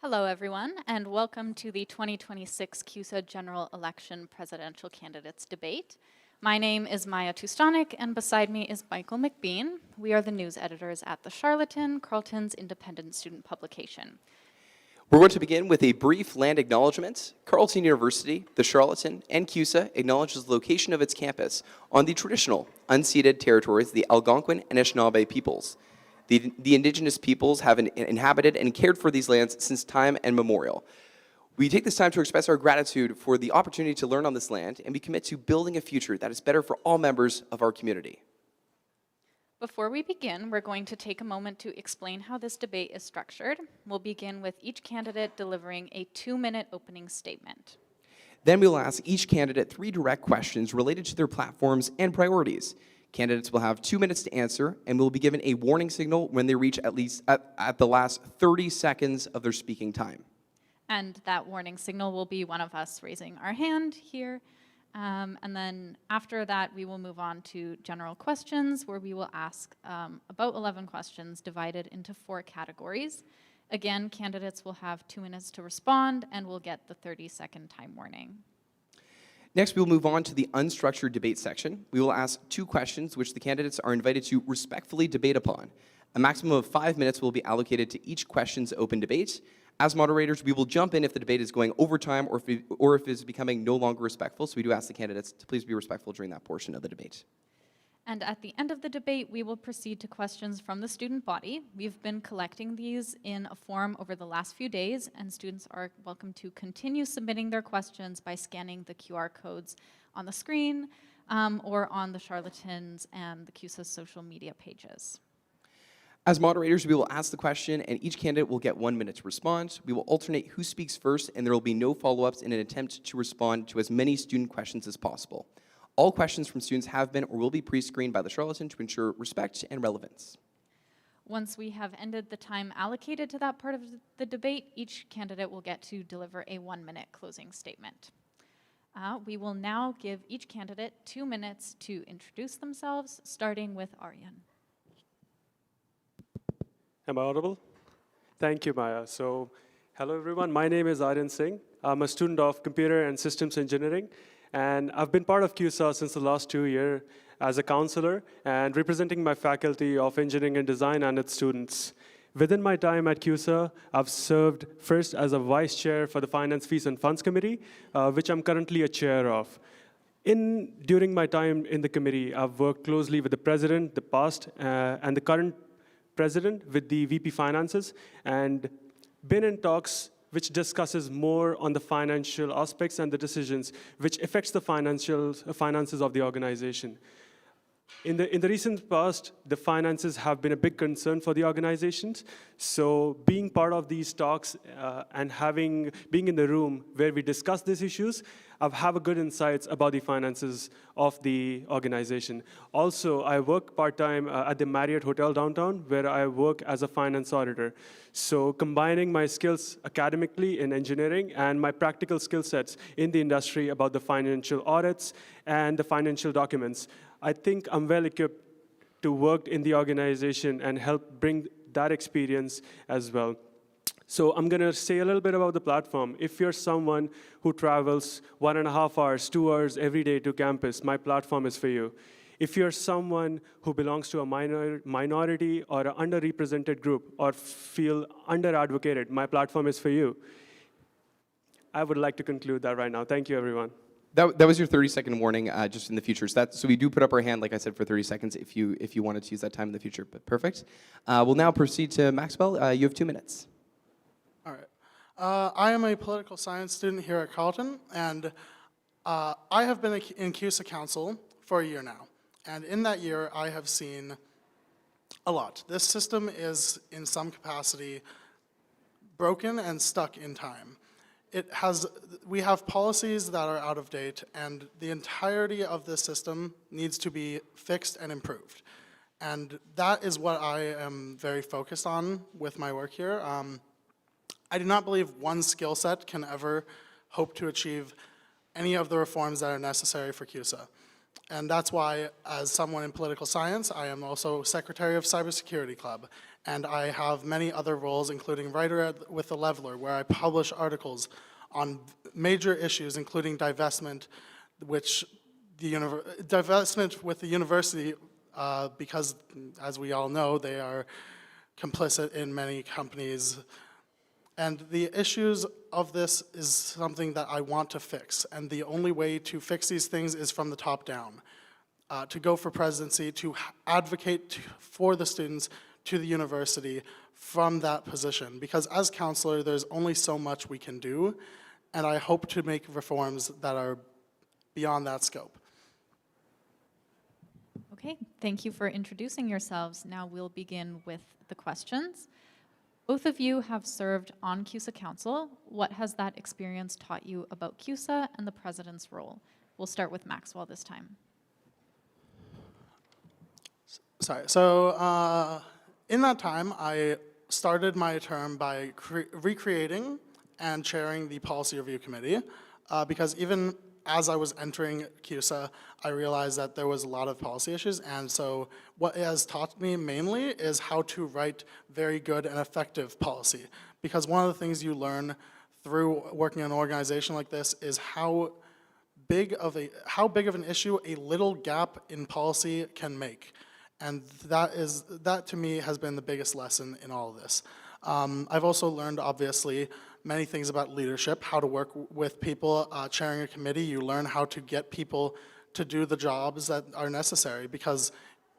Hello, everyone, and welcome to the 2026 CUSA General Election Presidential Candidates Debate. My name is Maya Tustanik, and beside me is Michael McBean. We are the news editors at The Charlatan, Carleton's independent student publication. We're going to begin with a brief land acknowledgement. Carleton University, The Charlatan, and CUSA acknowledges the location of its campus on the traditional, unceded territories of the Algonquin and Anishinaabe peoples. The indigenous peoples have inhabited and cared for these lands since time immemorial. We take this time to express our gratitude for the opportunity to learn on this land, and we commit to building a future that is better for all members of our community. Before we begin, we're going to take a moment to explain how this debate is structured. We'll begin with each candidate delivering a 2-minute opening statement. Then we will ask each candidate 3 direct questions related to their platforms and priorities. Candidates will have 2 minutes to answer, and will be given a warning signal when they reach at the last 30 seconds of their speaking time. And that warning signal will be one of us raising our hand here. And then after that, we will move on to general questions, where we will ask about 11 questions divided into 4 categories. Again, candidates will have 2 minutes to respond, and will get the 30-second time warning. Next, we will move on to the unstructured debate section. We will ask 2 questions which the candidates are invited to respectfully debate upon. A maximum of 5 minutes will be allocated to each question's open debate. As moderators, we will jump in if the debate is going over time or if it is becoming no longer respectful, so we do ask the candidates to please be respectful during that portion of the debate. And at the end of the debate, we will proceed to questions from the student body. We've been collecting these in a form over the last few days, and students are welcome to continue submitting their questions by scanning the QR codes on the screen or on the Charlatans and the CUSA social media pages. As moderators, we will ask the question, and each candidate will get 1 minute to respond. We will alternate who speaks first, and there will be no follow-ups in an attempt to respond to as many student questions as possible. All questions from students have been or will be pre-screened by the Charlatan to ensure respect and relevance. Once we have ended the time allocated to that part of the debate, each candidate will get to deliver a 1-minute closing statement. We will now give each candidate 2 minutes to introduce themselves, starting with Aryan. Am I audible? Thank you, Maya. So, hello everyone. My name is Aryan Singh. I'm a student of Computer and Systems Engineering, and I've been part of CUSA since the last 2 years as a counselor and representing my faculty of engineering and design and its students. Within my time at CUSA, I've served first as a vice chair for the Finance, Fees, and Funds Committee, which I'm currently a chair of. During my time in the committee, I've worked closely with the president, the past, and the current president with the VP Finances, and been in talks which discusses more on the financial aspects and the decisions which affects the finances of the organization. In the recent past, the finances have been a big concern for the organizations. So being part of these talks and being in the room where we discuss these issues, I have a good insights about the finances of the organization. Also, I work part-time at the Marriott Hotel downtown, where I work as a finance auditor. So combining my skills academically in engineering and my practical skill sets in the industry about the financial audits and the financial documents, I think I'm well equipped to work in the organization and help bring that experience as well. So I'm going to say a little bit about the platform. If you're someone who travels 1.5 hours, 2 hours every day to campus, my platform is for you. If you're someone who belongs to a minority or an underrepresented group or feel under-advocated, my platform is for you. I would like to conclude that right now. Thank you, everyone. That was your 30-second warning, just in the future. So we do put up our hand, like I said, for 30 seconds if you wanted to use that time in the future. But perfect. We'll now proceed to Maxwell. You have 2 minutes. All right. I am a political science student here at Carleton, and I have been in CUSA Council for a year now. And in that year, I have seen a lot. This system is, in some capacity, broken and stuck in time. We have policies that are out of date, and the entirety of this system needs to be fixed and improved. And that is what I am very focused on with my work here. I do not believe one skill set can ever hope to achieve any of the reforms that are necessary for CUSA. And that's why, as someone in political science, I am also secretary of Cybersecurity Club. And I have many other roles, including writer with The Leveler, where I publish articles on major issues, including divestment, divestment with the university, because, as we all know, they are complicit in many companies. And the issues of this is something that I want to fix. And the only way to fix these things is from the top down. To go for presidency, to advocate for the students to the university from that position. Because as counselor, there's only so much we can do. And I hope to make reforms that are beyond that scope. Okay, thank you for introducing yourselves. Now we'll begin with the questions. Both of you have served on CUSA Council. What has that experience taught you about CUSA and the president's role? We'll start with Maxwell this time. Sorry, so in that time, I started my term by recreating and chairing the Policy Review Committee, because even as I was entering CUSA, I realized that there was a lot of policy issues, and so what it has taught me mainly is how to write very good and effective policy. Because one of the things you learn through working in an organization like this is how big of an issue a little gap in policy can make. And that to me has been the biggest lesson in all of this. I've also learned, obviously, many things about leadership, how to work with people. Chairing a committee, you learn how to get people to do the jobs that are necessary, because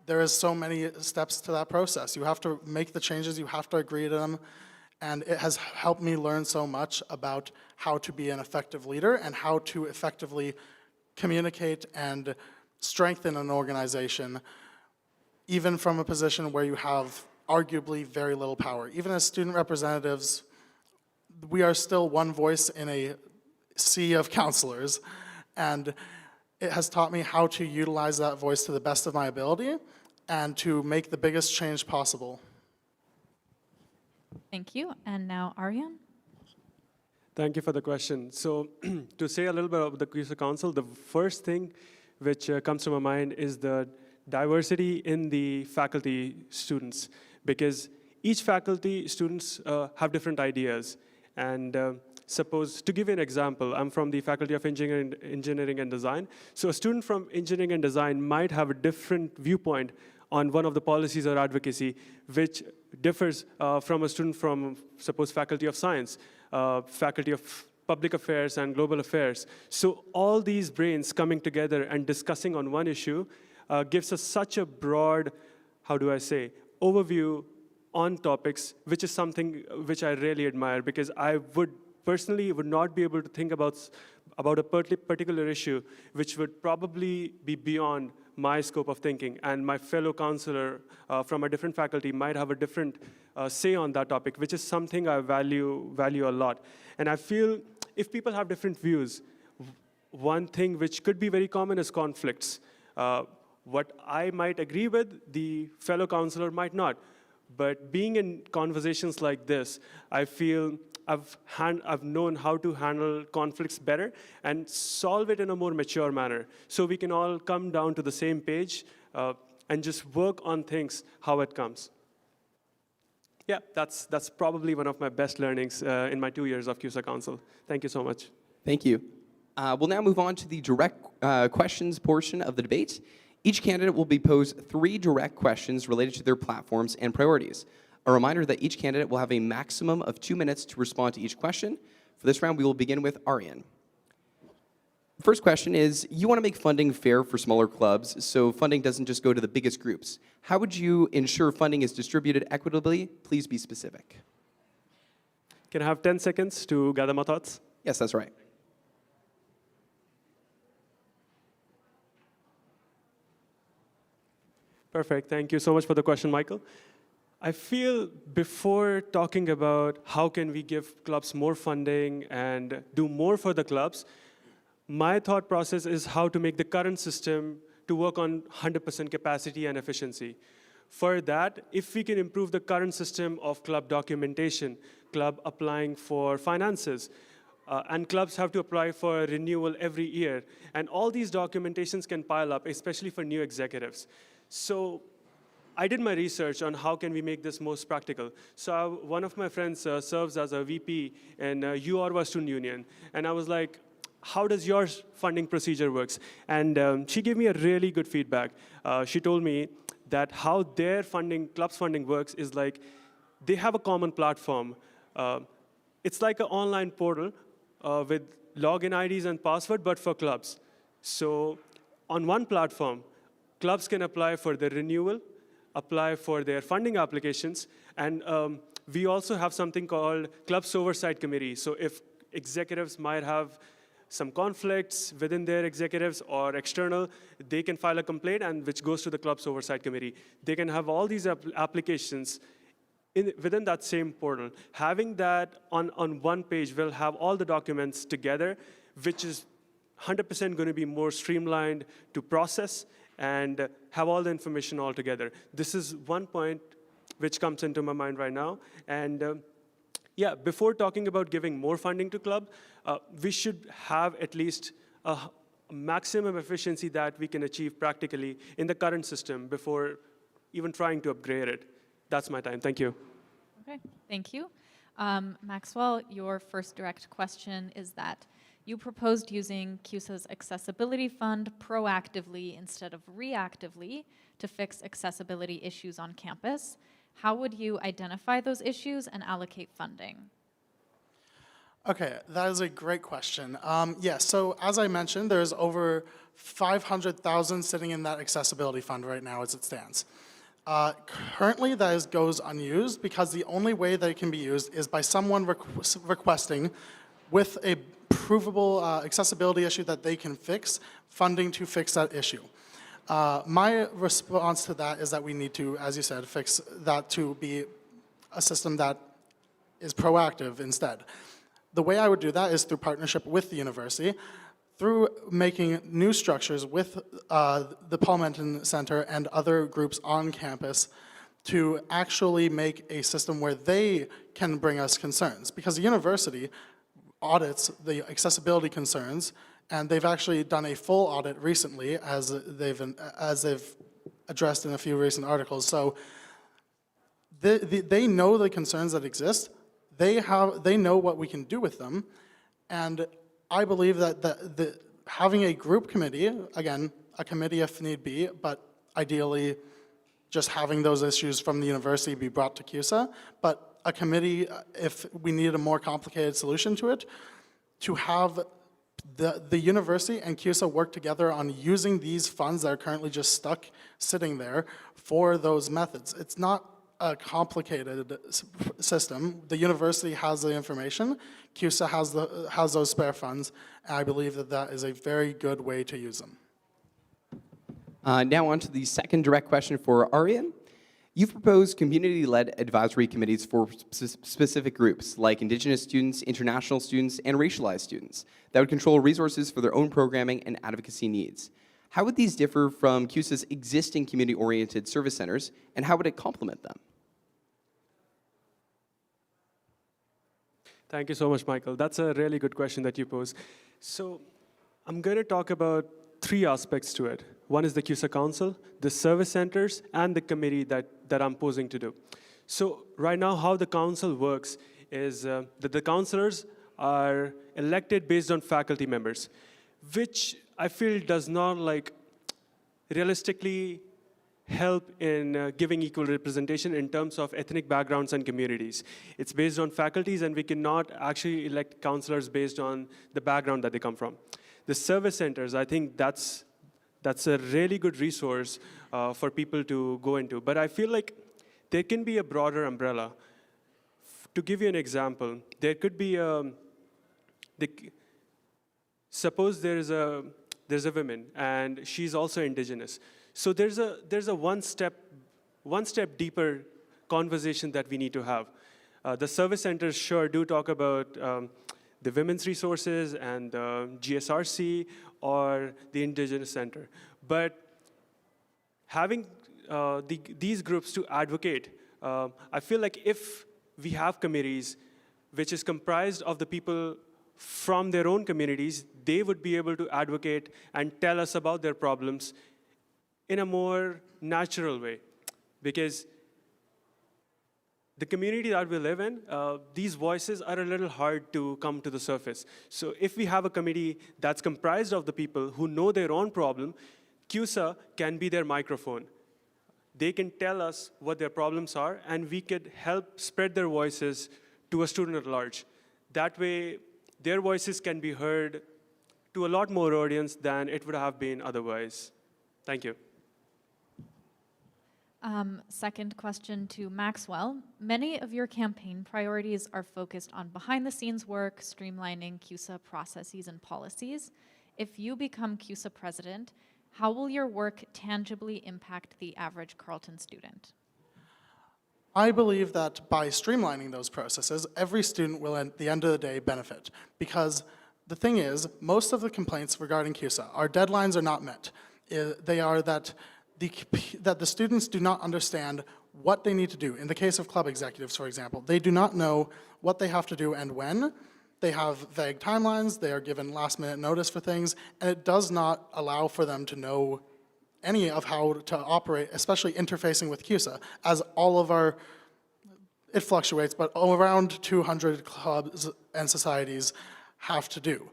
there is so many steps to that process. You have to make the changes, you have to agree to them, and it has helped me learn so much about how to be an effective leader and how to effectively communicate and strengthen an organization, even from a position where you have arguably very little power. Even as student representatives, we are still one voice in a sea of counselors, and it has taught me how to utilize that voice to the best of my ability and to make the biggest change possible. Thank you. And now Aryan. Thank you for the question. So to say a little bit about the CUSA Council, the first thing which comes to my mind is the diversity in the faculty students, because each faculty students have different ideas. And suppose, to give you an example, I'm from the Faculty of Engineering and Design. So a student from Engineering and Design might have a different viewpoint on one of the policies or advocacy, which differs from a student from, suppose, Faculty of Science, Faculty of Public Affairs and Global Affairs. So all these brains coming together and discussing on one issue gives us such a broad, how do I say, overview on topics, which is something which I really admire, because I would personally not be able to think about a particular issue which would probably be beyond my scope of thinking, and my fellow counselor from a different faculty might have a different say on that topic, which is something I value a lot. And I feel if people have different views, one thing which could be very common is conflicts. What I might agree with, the fellow counselor might not. But being in conversations like this, I feel I've known how to handle conflicts better and solve it in a more mature manner. So we can all come down to the same page and just work on things how it comes. Yeah, that's probably one of my best learnings in my 2 years of CUSA Council. Thank you so much. Thank you. We'll now move on to the direct questions portion of the debate. Each candidate will be posed 3 direct questions related to their platforms and priorities. A reminder that each candidate will have a maximum of 2 minutes to respond to each question. For this round, we will begin with Aryan. The first question is, you want to make funding fair for smaller clubs, so funding doesn't just go to the biggest groups. How would you ensure funding is distributed equitably? Please be specific. Can I have 10 seconds to gather my thoughts? Yes, that's right. Perfect. Thank you so much for the question, Michael. I feel before talking about how can we give clubs more funding and do more for the clubs, my thought process is how to make the current system to work on 100% capacity and efficiency. For that, if we can improve the current system of club documentation, club applying for finances, and clubs have to apply for renewal every year, and all these documentations can pile up, especially for new executives. So I did my research on how can we make this most practical. So one of my friends serves as a VP in UORWA Student Union, and I was like, how does your funding procedure works? And she gave me a really good feedback. She told me that how their club's funding works is like, they have a common platform. It's like an online portal with login IDs and password, but for clubs. So on one platform, clubs can apply for their renewal, apply for their funding applications, and we also have something called Clubs Oversight Committee. So if executives might have some conflicts within their executives or external, they can file a complaint, and which goes to the Clubs Oversight Committee. They can have all these applications within that same portal. Having that on one page will have all the documents together, which is 100% going to be more streamlined to process and have all the information all together. This is one point which comes into my mind right now. And yeah, before talking about giving more funding to club, we should have at least a maximum efficiency that we can achieve practically in the current system before even trying to upgrade it. That's my time. Thank you. Okay, thank you. Maxwell, your first direct question is that you proposed using CUSA's Accessibility Fund proactively instead of reactively to fix accessibility issues on campus. How would you identify those issues and allocate funding? Okay, that is a great question. Yes, so as I mentioned, there's over 500,000 sitting in that accessibility fund right now as it stands. Currently, that goes unused because the only way that it can be used is by someone requesting with a provable accessibility issue that they can fix, funding to fix that issue. My response to that is that we need to, as you said, fix that to be a system that is proactive instead. The way I would do that is through partnership with the university, through making new structures with the Paul Menton Center and other groups on campus to actually make a system where they can bring us concerns. Because the university audits the accessibility concerns, and they've actually done a full audit recently, as they've addressed in a few recent articles. So they know the concerns that exist. They know what we can do with them, and I believe that having a group committee, again, a committee if need be, but ideally just having those issues from the university be brought to CUSA, but a committee if we need a more complicated solution to it, to have the university and CUSA work together on using these funds that are currently just stuck sitting there for those methods. It's not a complicated system. The university has the information, CUSA has those spare funds, and I believe that is a very good way to use them. Now on to the second direct question for Aryan. You've proposed community-led advisory committees for specific groups, like Indigenous students, international students, and racialized students, that would control resources for their own programming and advocacy needs. How would these differ from CUSA's existing community-oriented service centers, and how would it complement them? Thank you so much, Michael. That's a really good question that you pose. So I'm going to talk about three aspects to it. One is the CUSA Council, the service centers, and the committee that I'm posing to do. So right now, how the council works is that the councilors are elected based on faculty members, which I feel does not realistically help in giving equal representation in terms of ethnic backgrounds and communities. It's based on faculties, and we cannot actually elect counselors based on the background that they come from. The service centers, I think that's a really good resource for people to go into. But I feel like there can be a broader umbrella. To give you an example, there could be suppose there's a woman and she's also indigenous. So there's a one step deeper conversation that we need to have. The service centers sure do talk about the women's resources and the GSRC or the Indigenous Center. But having these groups to advocate, I feel like if we have committees which is comprised of the people from their own communities, they would be able to advocate and tell us about their problems in a more natural way. because the community that we live in, these voices are a little hard to come to the surface. So if we have a committee that's comprised of the people who know their own problem, CUSA can be their microphone. They can tell us what their problems are, and we could help spread their voices to a student at large. That way, their voices can be heard to a lot more audience than it would have been otherwise. Thank you. Second question to Maxwell. Many of your campaign priorities are focused on behind-the-scenes work, streamlining CUSA processes and policies. If you become CUSA president, how will your work tangibly impact the average Carleton student? I believe that by streamlining those processes, every student will, at the end of the day, benefit. Because the thing is, most of the complaints regarding CUSA, our deadlines are not met. They are that the students do not understand what they need to do. In the case of club executives, for example, they do not know what they have to do and when. They have vague timelines, they are given last-minute notice for things, and it does not allow for them to know any of how to operate, especially interfacing with CUSA, as all of our, it fluctuates, but around 200 clubs and societies have to do.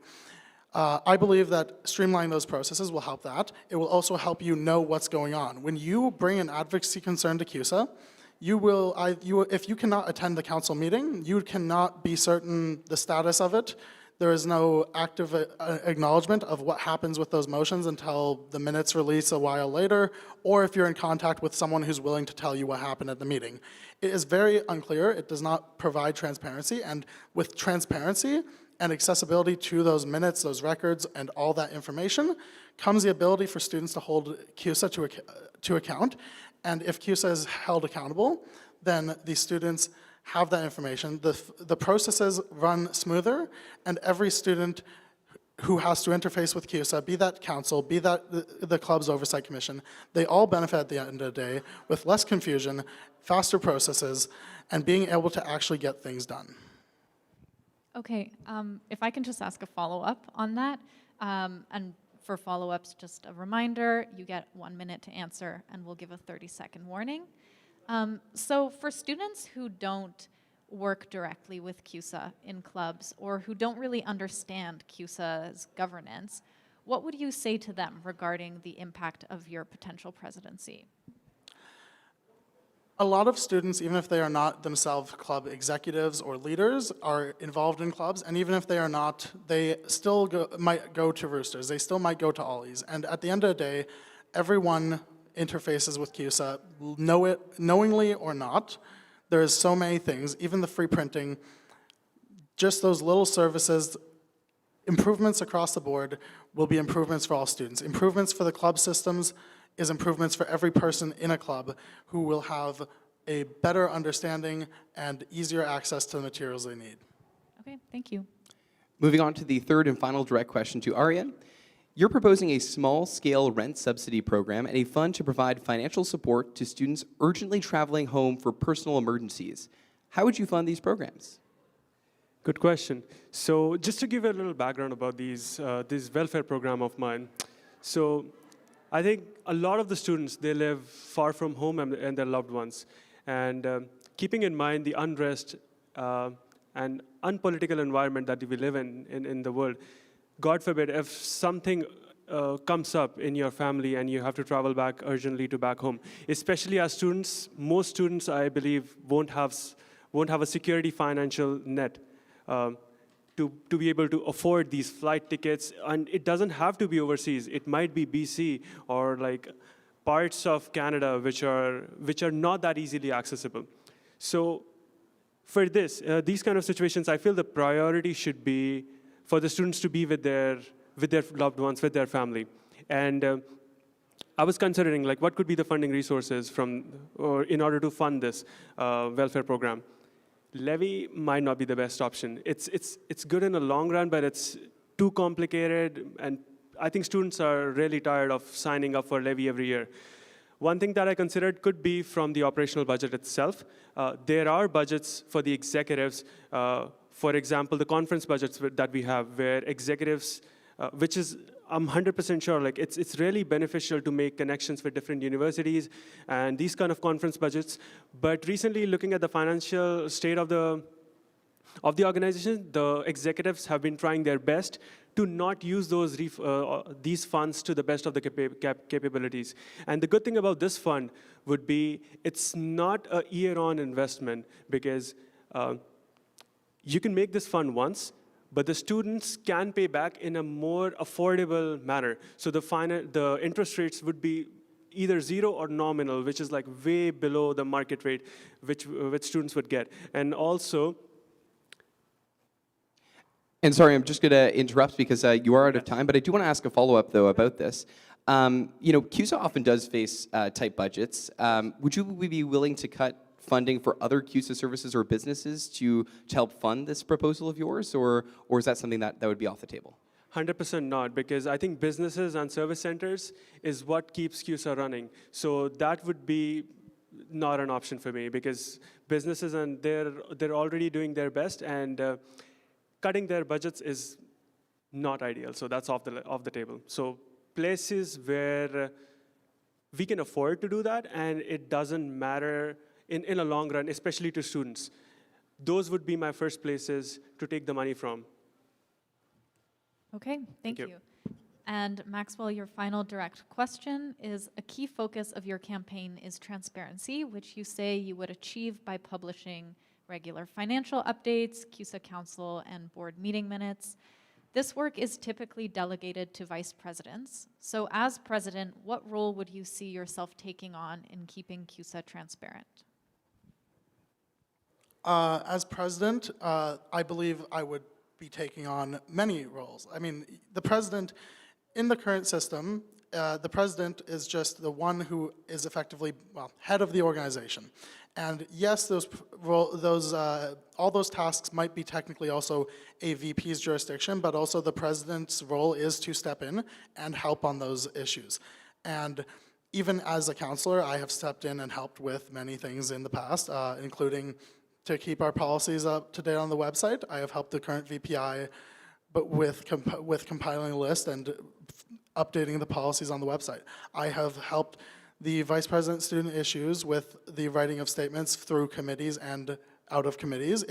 I believe that streamlining those processes will help that. It will also help you know what's going on. When you bring an advocacy concern to CUSA, if you cannot attend the council meeting, you cannot be certain the status of it. There is no active acknowledgement of what happens with those motions until the minutes release a while later, or if you're in contact with someone who's willing to tell you what happened at the meeting. It is very unclear. It does not provide transparency, and with transparency and accessibility to those minutes, those records, and all that information comes the ability for students to hold CUSA to account. And if CUSA is held accountable, then the students have that information. The processes run smoother, and every student who has to interface with CUSA, be that council, be that the club's oversight commission, they all benefit at the end of the day with less confusion, faster processes, and being able to actually get things done. Okay, if I can just ask a follow-up on that, and for follow-ups, just a reminder, you get 1 minute to answer, and we'll give a 30-second warning. So for students who don't work directly with CUSA in clubs, or who don't really understand CUSA's governance, what would you say to them regarding the impact of your potential presidency? A lot of students, even if they are not themselves club executives or leaders, are involved in clubs, and even if they are not, they still might go to Roosters, they still might go to Ollies, and at the end of the day, everyone interfaces with CUSA, knowingly or not. There's so many things, even the free printing, just those little services, improvements across the board will be improvements for all students. Improvements for the club systems is improvements for every person in a club who will have a better understanding and easier access to the materials they need. Okay, thank you. Moving on to the third and final direct question to Arya. You're proposing a small-scale rent subsidy program and a fund to provide financial support to students urgently traveling home for personal emergencies. How would you fund these programs? Good question. So just to give a little background about this welfare program of mine. So I think a lot of the students, they live far from home and their loved ones. And keeping in mind the unrest and unpolitical environment that we live in the world, God forbid, if something comes up in your family and you have to travel back urgently to back home, especially as students, most students, I believe, won't have a security financial net to be able to afford these flight tickets. And it doesn't have to be overseas. It might be BC or like parts of Canada which are not that easily accessible. So for these kind of situations, I feel the priority should be for the students to be with their loved ones, with their family. And I was considering like what could be the funding resources in order to fund this welfare program. Levy might not be the best option. It's good in the long run, but it's too complicated, and I think students are really tired of signing up for levy every year. One thing that I considered could be from the operational budget itself. There are budgets for the executives. For example, the conference budgets that we have, where executives, which is I'm 100% sure like it's really beneficial to make connections with different universities and these kind of conference budgets. But recently, looking at the financial state of the organization, the executives have been trying their best to not use these funds to the best of the capabilities. And the good thing about this fund would be it's not a year-on investment because you can make this fund once, but the students can pay back in a more affordable manner. So the interest rates would be either zero or nominal, which is like way below the market rate, which students would get. And also, And sorry, I'm just going to interrupt because you are out of time, but I do want to ask a follow-up, though, about this. CUSA often does face tight budgets. Would you be willing to cut funding for other CUSA services or businesses to help fund this proposal of yours, or is that something that would be off the table? 100% not, because I think businesses and service centers is what keeps CUSA running. So that would be not an option for me, because businesses, and they're already doing their best, and cutting their budgets is not ideal. So that's off the table. So places where we can afford to do that, and it doesn't matter in a long run, especially to students. Those would be my first places to take the money from. Okay, thank you. And Maxwell, your final direct question is, a key focus of your campaign is transparency, which you say you would achieve by publishing regular financial updates, CUSA council, and board meeting minutes. This work is typically delegated to vice presidents. So as president, what role would you see yourself taking on in keeping CUSA transparent? As president, I believe I would be taking on many roles. I mean, the president, in the current system, the president is just the one who is effectively, well, head of the organization. And yes, all those tasks might be technically also a VP's jurisdiction, but also the president's role is to step in and help on those issues. And even as a counselor, I have stepped in and helped with many things in the past, including to keep our policies up to date on the website. I have helped the current VPI, but with compiling a list and updating the policies on the website. I have helped the Vice President Student Issues with the writing of statements through committees and out of committees.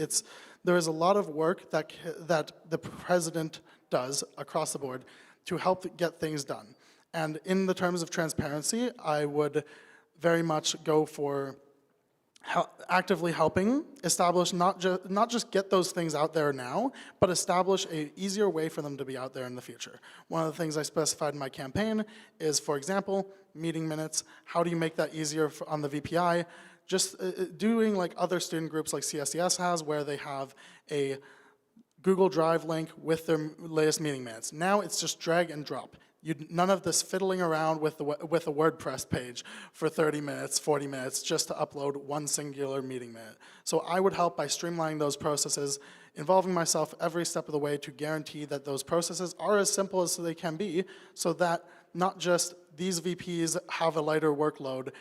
There is a lot of work that the President does across the board to help get things done. And in the terms of transparency, I would very much go for actively helping establish, not just get those things out there now, but establish an easier way for them to be out there in the future. One of the things I specified in my campaign is, for example, meeting minutes. How do you make that easier on the VPI? Just doing like other student groups like CSES has, where they have a Google Drive link with their latest meeting minutes. Now it's just drag and drop. None of this fiddling around with a WordPress page for 30 minutes, 40 minutes, just to upload one singular meeting minute. So I would help by streamlining those processes, involving myself every step of the way to guarantee that those processes are as simple as they can be, so that not just these VPs have a lighter workload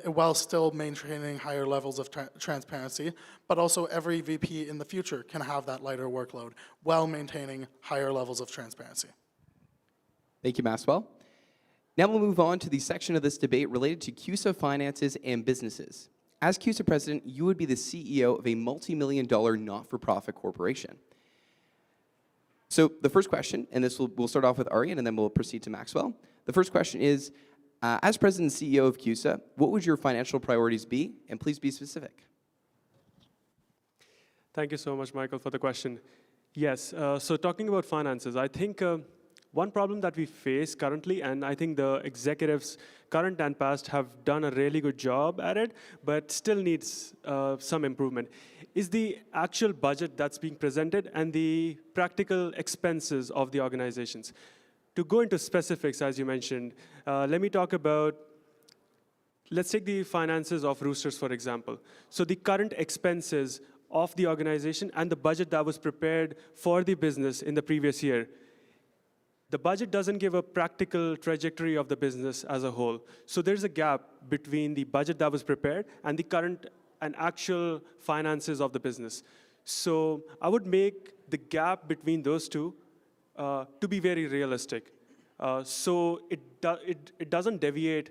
while still maintaining higher levels of transparency, but also every VP in the future can have that lighter workload while maintaining higher levels of transparency. Thank you, Maxwell. Now we'll move on to the section of this debate related to CUSA finances and businesses. As CUSA president, you would be the CEO of a multi-million-dollar not-for-profit corporation. So the first question, and we'll start off with Aryan, and then we'll proceed to Maxwell. The first question is, as president and CEO of CUSA, what would your financial priorities be? And please be specific. Thank you so much, Michael, for the question. Yes, so talking about finances, I think one problem that we face currently, and I think the executives, current and past, have done a really good job at it, but still needs some improvement, is the actual budget that's being presented and the practical expenses of the organizations. To go into specifics, as you mentioned, let me talk about, let's take the finances of Roosters, for example. So the current expenses of the organization and the budget that was prepared for the business in the previous year. The budget doesn't give a practical trajectory of the business as a whole. So there's a gap between the budget that was prepared and the current and actual finances of the business. So I would make the gap between those two to be very realistic. so it doesn't deviate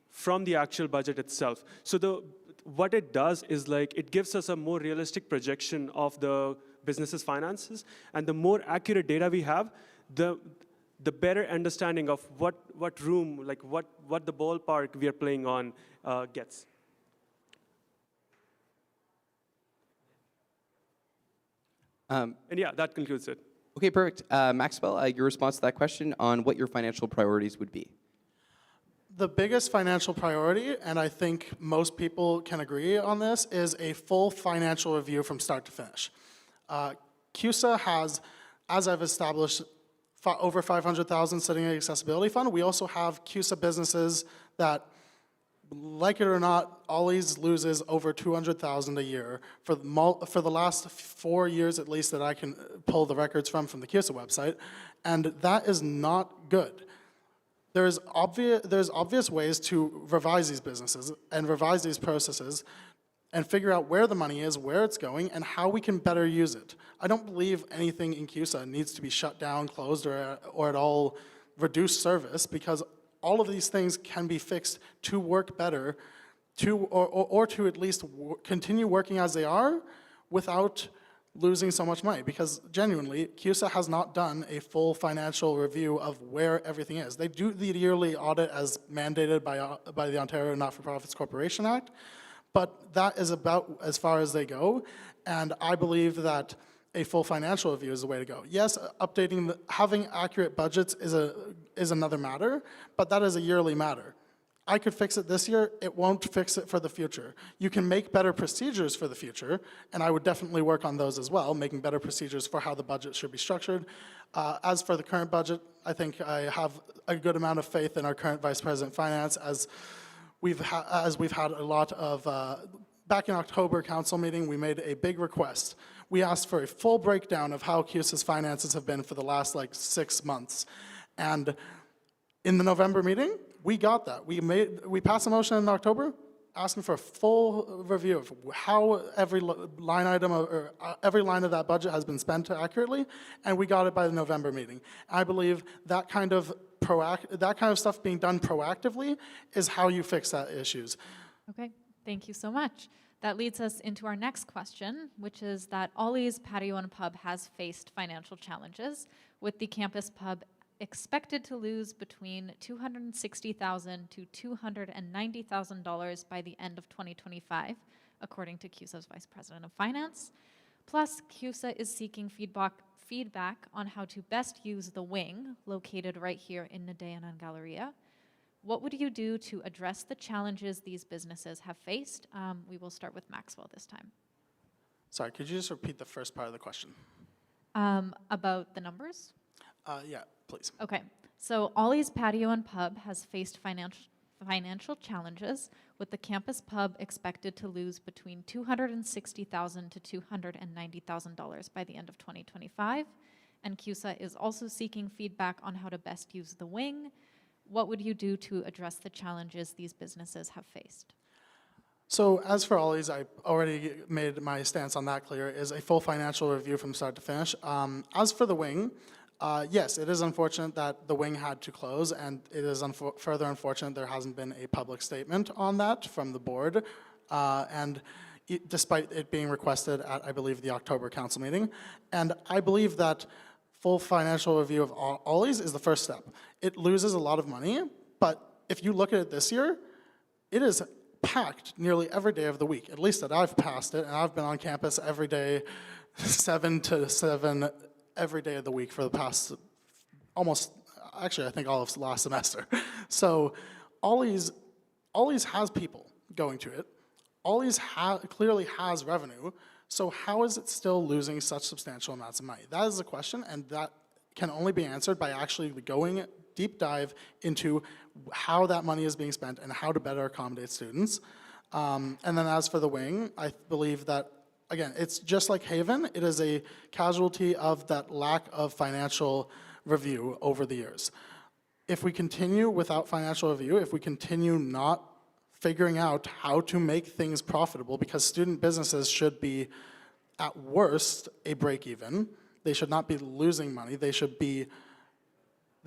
from the actual budget itself. So what it does is like it gives us a more realistic projection of the business's finances, and the more accurate data we have, the better understanding of what room, like what the ballpark we are playing on gets. And yeah, that concludes it. Okay, perfect. Maxwell, your response to that question on what your financial priorities would be. The biggest financial priority, and I think most people can agree on this, is a full financial review from start to finish. CUSA has, as I've established, over 500,000 sitting in the accessibility fund. We also have CUSA businesses that, like it or not, always loses over 200,000 a year for the last 4 years at least that I can pull the records from the CUSA website, and that is not good. There's obvious ways to revise these businesses and revise these processes and figure out where the money is, where it's going, and how we can better use it. I don't believe anything in CUSA needs to be shut down, closed, or at all reduced service, because all of these things can be fixed to work better, or to at least continue working as they are without losing so much money. Because genuinely, CUSA has not done a full financial review of where everything is. They do the yearly audit as mandated by the Ontario Not-for-Profits Corporation Act, but that is about as far as they go, and I believe that a full financial review is the way to go. Yes, having accurate budgets is another matter, but that is a yearly matter. I could fix it this year, it won't fix it for the future. You can make better procedures for the future, and I would definitely work on those as well, making better procedures for how the budget should be structured. As for the current budget, I think I have a good amount of faith in our current Vice President of Finance, as we've had a lot of, back in October council meeting, we made a big request. We asked for a full breakdown of how CUSA's finances have been for the last 6 months. And in the November meeting, we got that. We passed a motion in October asking for a full review of how every line item or every line of that budget has been spent accurately, and we got it by the November meeting. I believe that kind of stuff being done proactively is how you fix that issues. Okay, thank you so much. That leads us into our next question, which is that Ollie's Patio and Pub has faced financial challenges, with the campus pub expected to lose between $260,000 to $290,000 by the end of 2025, according to CUSA's Vice President of Finance. Plus, CUSA is seeking feedback on how to best use the wing located right here in Nadayanan Galleria. What would you do to address the challenges these businesses have faced? We will start with Maxwell this time. Sorry, could you just repeat the first part of the question? About the numbers? Yeah, please. Okay, so Ollie's Patio and Pub has faced financial challenges, with the campus pub expected to lose between $260,000 to $290,000 by the end of 2025. And CUSA is also seeking feedback on how to best use the wing. What would you do to address the challenges these businesses have faced? So as for Ollie's, I already made my stance on that clear, is a full financial review from start to finish. As for the wing, yes, it is unfortunate that the wing had to close, and it is further unfortunate there hasn't been a public statement on that from the board, despite it being requested at, I believe, the October council meeting. And I believe that full financial review of Ollie's is the first step. It loses a lot of money, but if you look at it this year, it is packed nearly every day of the week, at least that I've passed it, and I've been on campus every day, 7 to 7, every day of the week for the past actually I think all of last semester. So Ollie's has people going to it. Ollie's clearly has revenue. So how is it still losing such substantial amounts of money? That is the question, and that can only be answered by actually going deep dive into how that money is being spent and how to better accommodate students. And then as for the wing, I believe that, again, it's just like Haven. It is a casualty of that lack of financial review over the years. If we continue without financial review, if we continue not figuring out how to make things profitable, because student businesses should be, at worst, a break-even. They should not be losing money. They should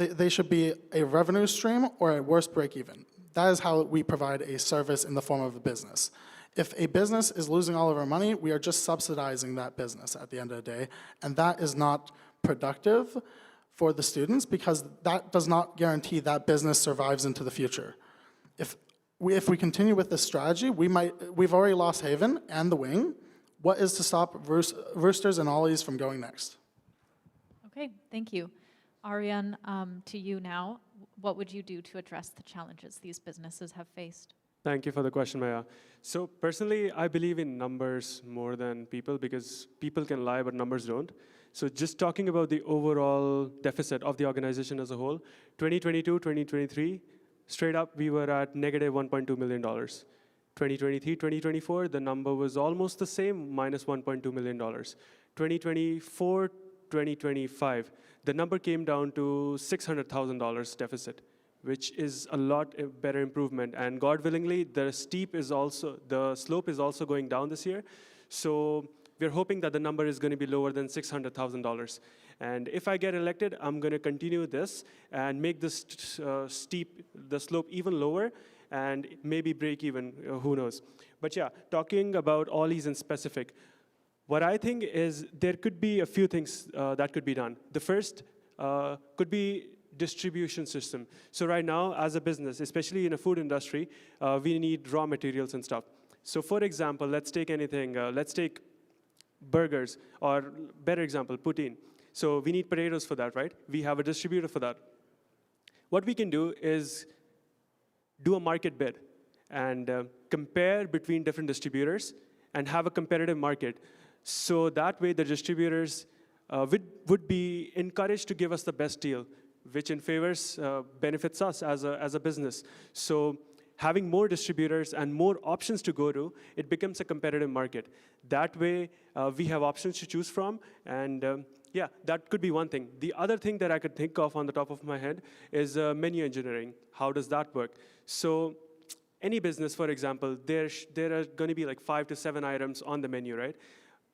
they should be a revenue stream or at worst break even. That is how we provide a service in the form of a business. If a business is losing all of our money, we are just subsidizing that business at the end of the day, and that is not productive for the students because that does not guarantee that business survives into the future. If we continue with this strategy, we've already lost Haven and the Wing. What is to stop Roosters and Ollies from going next? Okay, thank you. Ariane, to you now. What would you do to address the challenges these businesses have faced? Thank you for the question, Maya. So personally, I believe in numbers more than people because people can lie, but numbers don't. So just talking about the overall deficit of the organization as a whole, 2022, 2023, straight up, we were at negative $1.2 million. 2023, 2024, the number was almost the same, minus $1.2 million. 2024, 2025, the number came down to $600,000 deficit, which is a lot better improvement. And God willingly, the slope is also going down this year. So we're hoping that the number is going to be lower than $600,000. And if I get elected, I'm going to continue this and make this the slope even lower and maybe break even, who knows. But yeah, talking about Ollies in specific, what I think is there could be a few things that could be done. The first could be distribution system. So right now, as a business, especially in a food industry, we need raw materials and stuff. So for example, let's take anything. Let's take burgers, or better example, poutine. So we need potatoes for that, right? We have a distributor for that. What we can do is do a market bid and compare between different distributors and have a competitive market. So that way the distributors would be encouraged to give us the best deal, which in favors benefits us as a business. So having more distributors and more options to go to, it becomes a competitive market. That way we have options to choose from, and yeah, that could be one thing. The other thing that I could think of on the top of my head is menu engineering. How does that work? So any business, for example, there are going to be like 5 to 7 items on the menu, right?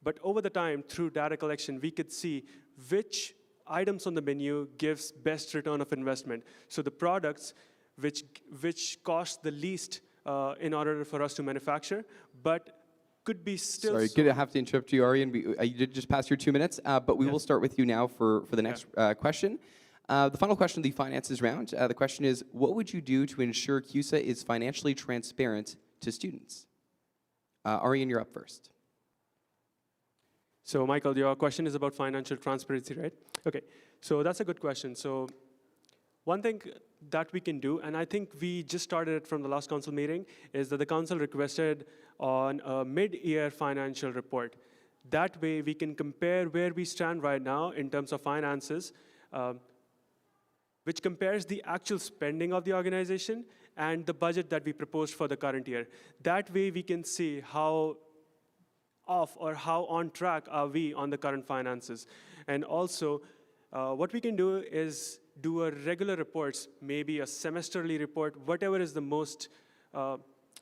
But over the time, through data collection, we could see which items on the menu gives best return of investment. So the products which cost the least in order for us to manufacture, but could be still. Sorry, good to have to interrupt you, Ariane. You did just pass your 2 minutes, but we will start with you now for the next question. The final question of the finances round. The question is, what would you do to ensure CUSA is financially transparent to students? Ariane, you're up first. So Michael, your question is about financial transparency, right? Okay, so that's a good question. So one thing that we can do, and I think we just started it from the last council meeting, is that the council requested on a mid-year financial report. That way we can compare where we stand right now in terms of finances, which compares the actual spending of the organization and the budget that we proposed for the current year. That way we can see how off or how on track are we on the current finances. And also, what we can do is do a regular reports, maybe a semesterly report, whatever is the most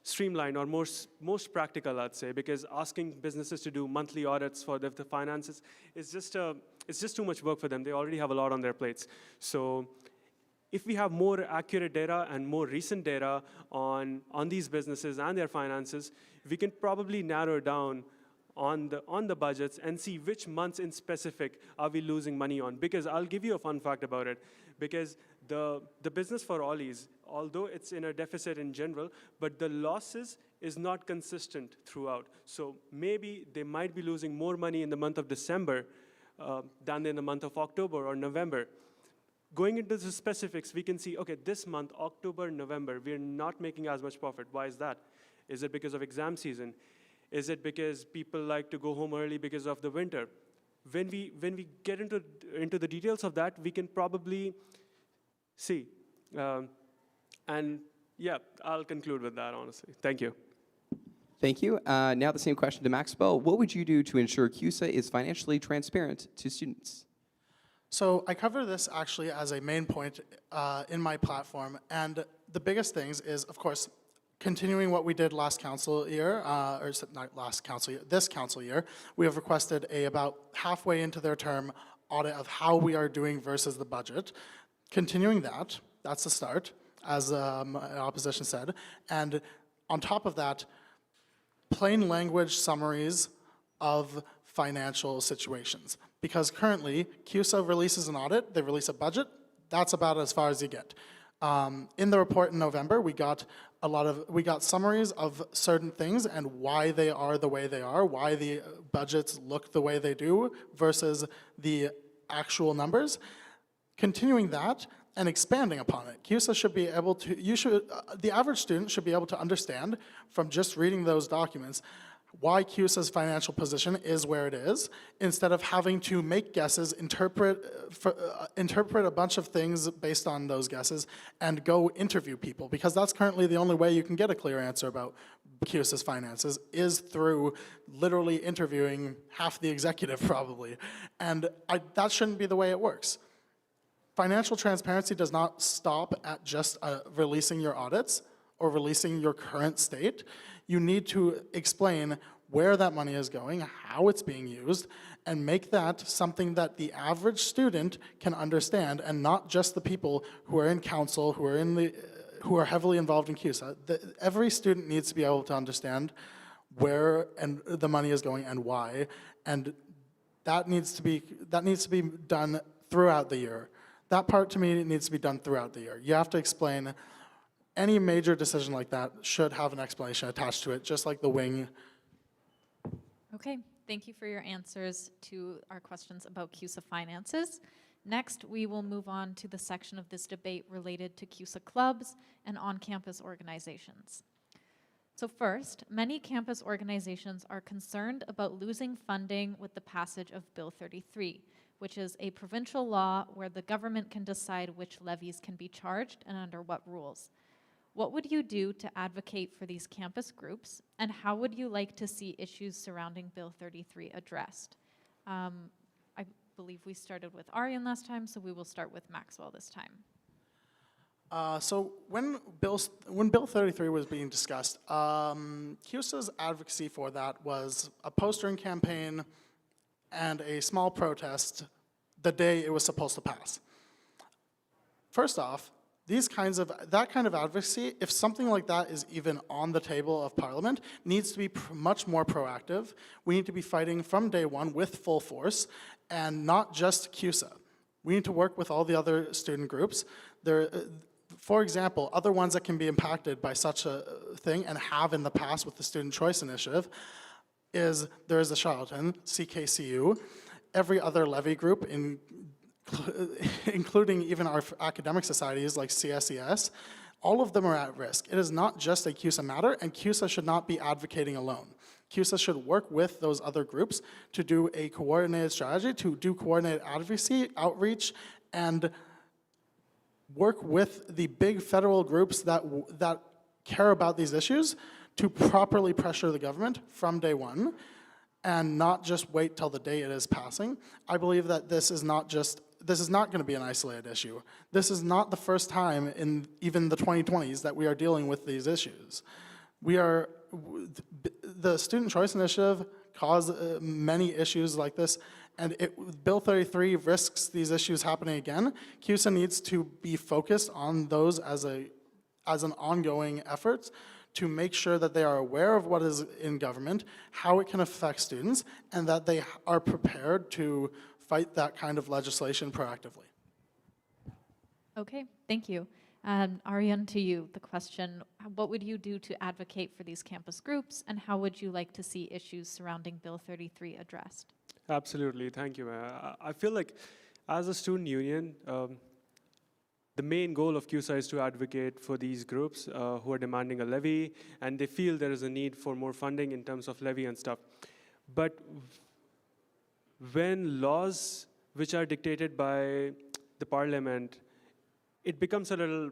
streamlined or most practical, I'd say, because asking businesses to do monthly audits for the finances is just it's just too much work for them. They already have a lot on their plates. So if we have more accurate data and more recent data on these businesses and their finances, we can probably narrow down on the budgets and see which months in specific are we losing money on. Because I'll give you a fun fact about it. Because the business for Ollies, although it's in a deficit in general, but the losses is not consistent throughout. So maybe they might be losing more money in the month of December than in the month of October or November. Going into the specifics, we can see, okay, this month, October, November, we're not making as much profit. Why is that? Is it because of exam season? Is it because people like to go home early because of the winter? When we get into the details of that, we can probably see. And yeah, I'll conclude with that, honestly. Thank you. Thank you. Now the same question to Maxwell. What would you do to ensure CUSA is financially transparent to students? So I cover this actually as a main point in my platform, and the biggest things is, of course, continuing what we did last council year, or not last council year, this council year. We have requested about halfway into their term audit of how we are doing versus the budget. Continuing that, that's the start, as opposition said. And on top of that, plain language summaries of financial situations. Because currently, CUSA releases an audit, they release a budget, that's about as far as you get. In the report in November, we got summaries of certain things and why they are the way they are, why the budgets look the way they do versus the actual numbers. Continuing that and expanding upon it, CUSA should be able to, the average student should be able to understand from just reading those documents why CUSA's financial position is where it is, instead of having to make guesses, interpret a bunch of things based on those guesses, and go interview people, because that's currently the only way you can get a clear answer about CUSA's finances, is through literally interviewing half the executive probably. And that shouldn't be the way it works. Financial transparency does not stop at just releasing your audits or releasing your current state. You need to explain where that money is going, how it's being used, and make that something that the average student can understand, and not just the people who are in council, who are heavily involved in CUSA. Every student needs to be able to understand where the money is going and why, and that needs to be done throughout the year. That part, to me, needs to be done throughout the year. You have to explain. Any major decision like that should have an explanation attached to it, just like the wing. Okay, thank you for your answers to our questions about CUSA finances. Next, we will move on to the section of this debate related to CUSA clubs and on-campus organizations. So first, many campus organizations are concerned about losing funding with the passage of Bill 33, which is a provincial law where the government can decide which levies can be charged and under what rules. What would you do to advocate for these campus groups, and how would you like to see issues surrounding Bill 33 addressed? I believe we started with Aryan last time, so we will start with Maxwell this time. So when Bill 33 was being discussed, CUSA's advocacy for that was a postering campaign and a small protest the day it was supposed to pass. First off, that kind of advocacy, if something like that is even on the table of Parliament, needs to be much more proactive. We need to be fighting from day one with full force, and not just CUSA. We need to work with all the other student groups. For example, other ones that can be impacted by such a thing, and have in the past with the Student Choice Initiative, there is the Charlatan, CKCU, every other levy group, including even our academic societies like CSES, all of them are at risk. It is not just a CUSA matter, and CUSA should not be advocating alone. CUSA should work with those other groups to do a coordinated strategy, to do coordinated advocacy, outreach, and work with the big federal groups that care about these issues to properly pressure the government from day one, and not just wait till the day it is passing. I believe that this is not going to be an isolated issue. This is not the first time in even the 2020s that we are dealing with these issues. The Student Choice Initiative caused many issues like this, and Bill 33 risks these issues happening again. CUSA needs to be focused on those as an ongoing effort to make sure that they are aware of what is in government, how it can affect students, and that they are prepared to fight that kind of legislation proactively. Okay, thank you. Aryan, to you, the question, what would you do to advocate for these campus groups, and how would you like to see issues surrounding Bill 33 addressed? Absolutely, thank you. I feel like as a student union, the main goal of CUSA is to advocate for these groups who are demanding a levy, and they feel there is a need for more funding in terms of levy and stuff. But when laws which are dictated by the parliament, it becomes a little,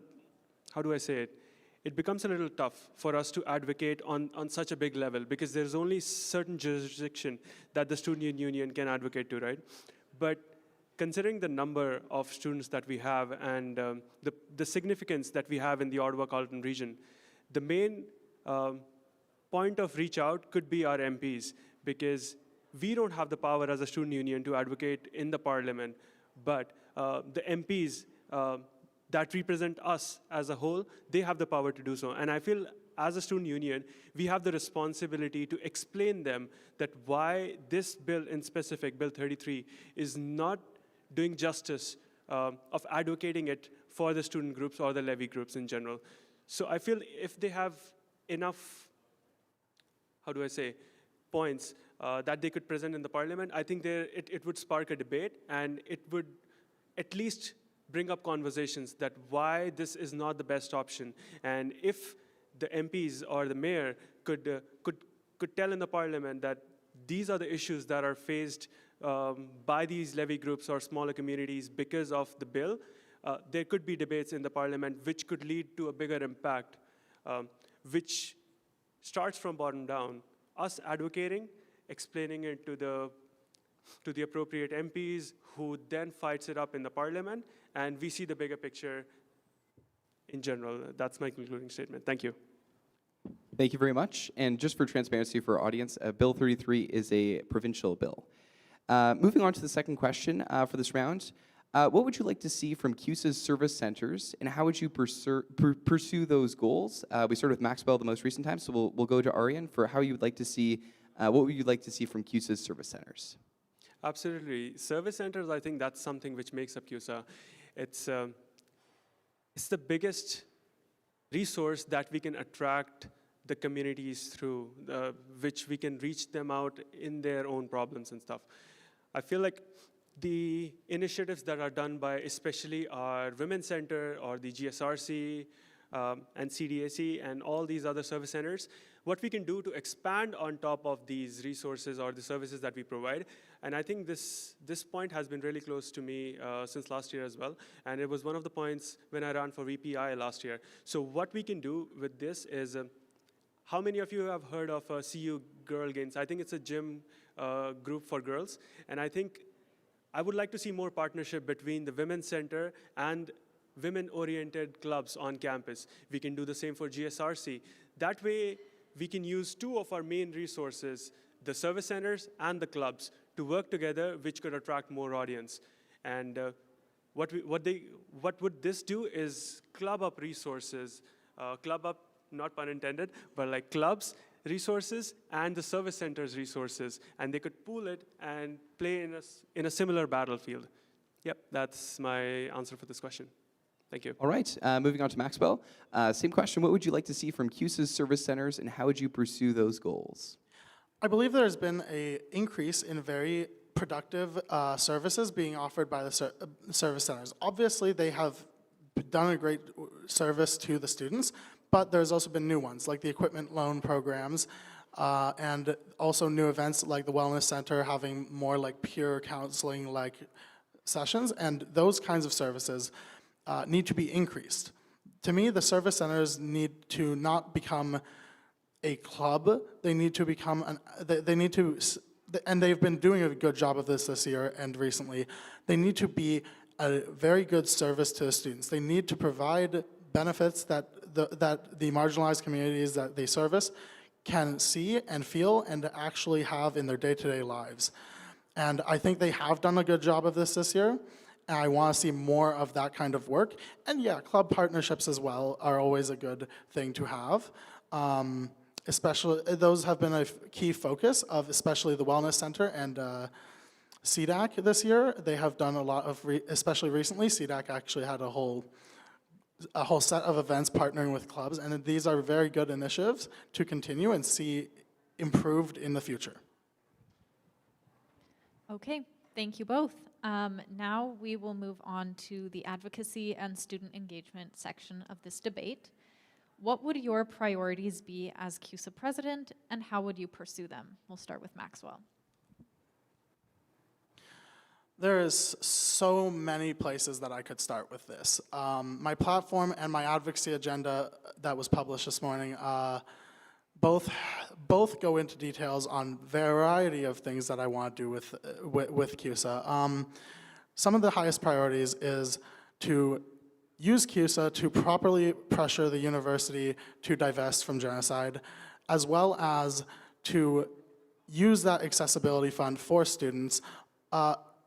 how do I say it? It becomes a little tough for us to advocate on such a big level, because there's only certain jurisdiction that the student union can advocate to, right? But considering the number of students that we have and the significance that we have in the Ottawa-Carleton region, the main point of reach out could be our MPs, because we don't have the power as a student union to advocate in the parliament, but the MPs that represent us as a whole, they have the power to do so. And I feel as a student union, we have the responsibility to explain them that why this bill in specific, Bill 33, is not doing justice of advocating it for the student groups or the levy groups in general. So I feel if they have enough, how do I say, points that they could present in the parliament, I think it would spark a debate, and it would at least bring up conversations that why this is not the best option. And if the MPs or the mayor could tell in the parliament that these are the issues that are faced by these levy groups or smaller communities because of the bill, there could be debates in the parliament which could lead to a bigger impact, which starts from bottom down. Us advocating, explaining it to the appropriate MPs, who then fights it up in the parliament, and we see the bigger picture in general. That's my concluding statement. Thank you. Thank you very much. And just for transparency for our audience, Bill 33 is a provincial bill. Moving on to the second question for this round, what would you like to see from CUSA's service centers, and how would you pursue those goals? We started with Maxwell the most recent time, so we'll go to Aryan for how you would like to see, what would you like to see from CUSA's service centers? Absolutely. Service centers, I think that's something which makes up CUSA. It's the biggest resource that we can attract the communities through, which we can reach them out in their own problems and stuff. I feel like the initiatives that are done by especially our Women's Center or the GSRC and CDAC and all these other service centers, what we can do to expand on top of these resources or the services that we provide. And I think this point has been really close to me since last year as well. And it was one of the points when I ran for VPI last year. So what we can do with this is, how many of you have heard of CU Girl Games? I think it's a gym group for girls. And I think I would like to see more partnership between the Women's Center and women-oriented clubs on campus. We can do the same for GSRC. That way, we can use two of our main resources, the service centers and the clubs, to work together, which could attract more audience. And what would this do is club up resources, club up, not pun intended, but like clubs, resources, and the service centers resources, and they could pool it and play in a similar battlefield. Yep, that's my answer for this question. Thank you. All right, moving on to Maxwell. Same question, what would you like to see from CUSA's service centers, and how would you pursue those goals? I believe there's been an increase in very productive services being offered by the service centers. Obviously, they have done a great service to the students, but there's also been new ones, like the equipment loan programs, and also new events like the Wellness Center having more like pure counseling-like sessions, and those kinds of services need to be increased. To me, the service centers need to not become a club. They need to become and they've been doing a good job of this year and recently. They need to be a very good service to the students. They need to provide benefits that the marginalized communities that they service can see and feel and actually have in their day-to-day lives. And I think they have done a good job of this year. And I want to see more of that kind of work. And yeah, club partnerships as well are always a good thing to have. Especially, those have been a key focus of especially the Wellness Center and CDAC this year. They have done a lot of, especially recently, CDAC actually had a whole set of events partnering with clubs. And these are very good initiatives to continue and see improved in the future. Okay, thank you both. Now we will move on to the advocacy and student engagement section of this debate. What would your priorities be as CUSA president, and how would you pursue them? We'll start with Maxwell. There is so many places that I could start with this. My platform and my advocacy agenda that was published this morning both go into details on a variety of things that I want to do with CUSA. Some of the highest priorities is to use CUSA to properly pressure the university to divest from genocide, as well as to use that accessibility fund for students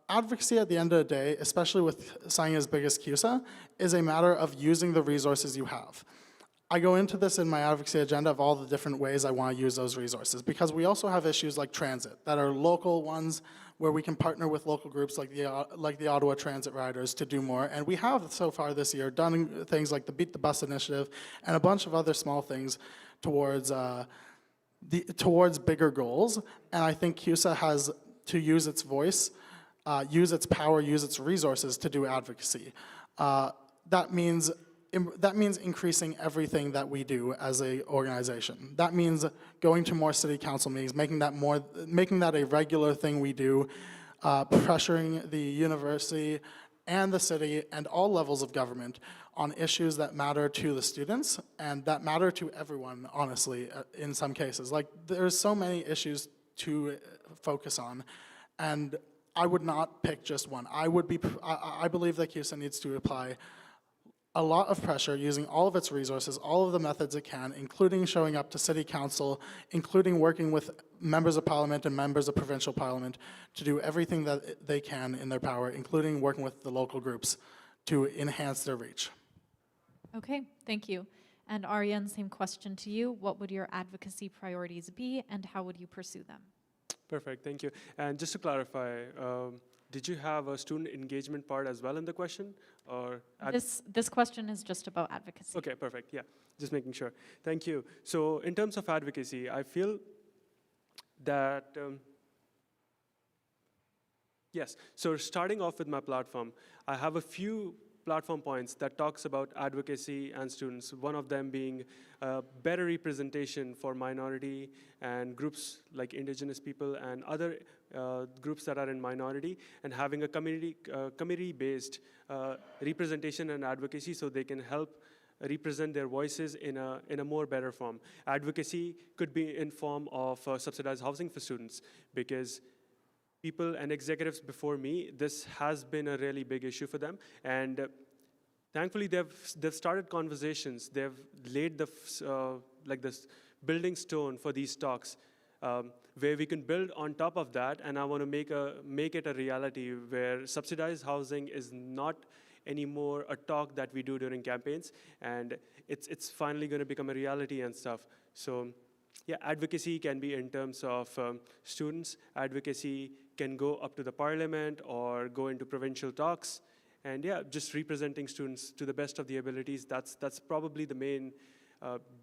advocacy at the end of the day, especially with something as big as CUSA, is a matter of using the resources you have. I go into this in my advocacy agenda of all the different ways I want to use those resources, because we also have issues like transit that are local ones where we can partner with local groups like the Ottawa Transit Riders to do more. And we have so far this year done things like the Beat the Bus initiative and a bunch of other small things towards towards bigger goals. And I think CUSA has to use its voice, use its power, use its resources to do advocacy. That means increasing everything that we do as an organization. That means going to more city council meetings, making that a regular thing we do, pressuring the university and the city and all levels of government on issues that matter to the students and that matter to everyone, honestly, in some cases. Like, there's so many issues to focus on, and I would not pick just one. I believe that CUSA needs to apply a lot of pressure using all of its resources, all of the methods it can, including showing up to city council, including working with members of parliament and members of provincial parliament to do everything that they can in their power, including working with the local groups to enhance their reach. Okay, thank you. And Aryan, same question to you. What would your advocacy priorities be, and how would you pursue them? Perfect, thank you. And just to clarify, did you have a student engagement part as well in the question? Or This question is just about advocacy. Okay, perfect, yeah, just making sure. Thank you. So in terms of advocacy, I feel that, yes, so starting off with my platform, I have a few platform points that talks about advocacy and students, one of them being better representation for minority and groups like Indigenous people and other groups that are in minority, and having a community-based representation and advocacy so they can help represent their voices in a more better form. Advocacy could be in form of subsidized housing for students, because people and executives before me, this has been a really big issue for them, and thankfully they've started conversations. They've laid the like this building stone for these talks, where we can build on top of that. And I want to make it a reality where subsidized housing is not anymore a talk that we do during campaigns, and it's finally going to become a reality and stuff. So yeah, advocacy can be in terms of students. Advocacy can go up to the parliament or go into provincial talks. And yeah, just representing students to the best of the abilities, that's probably the main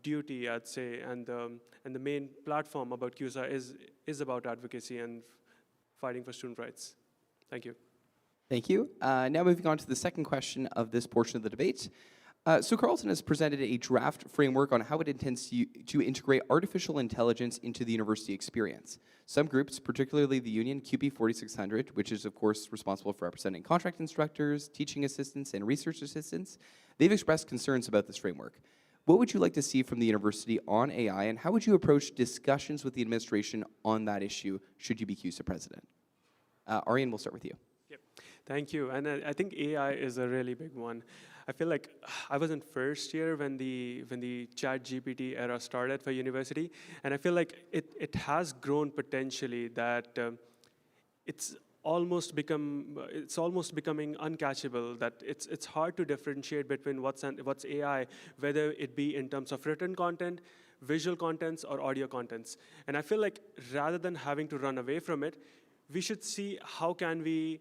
duty, I'd say, and the main platform about CUSA is about advocacy and fighting for student rights. Thank you. Thank you. Now moving on to the second question of this portion of the debate. So Carleton has presented a draft framework on how it intends to integrate artificial intelligence into the university experience. Some groups, particularly the union QP 4600, which is of course responsible for representing contract instructors, teaching assistants, and research assistants, they've expressed concerns about this framework. What would you like to see from the university on AI, and how would you approach discussions with the administration on that issue should you be CUSA president? Aryan, we'll start with you. Yep. Thank you. And I think AI is a really big one. I feel like I was in first year when the ChatGPT era started for university, and I feel like it has grown potentially that it's almost becoming uncatchable. That it's hard to differentiate between what's AI, whether it be in terms of written content, visual contents, or audio contents. And I feel like rather than having to run away from it, we should see how can we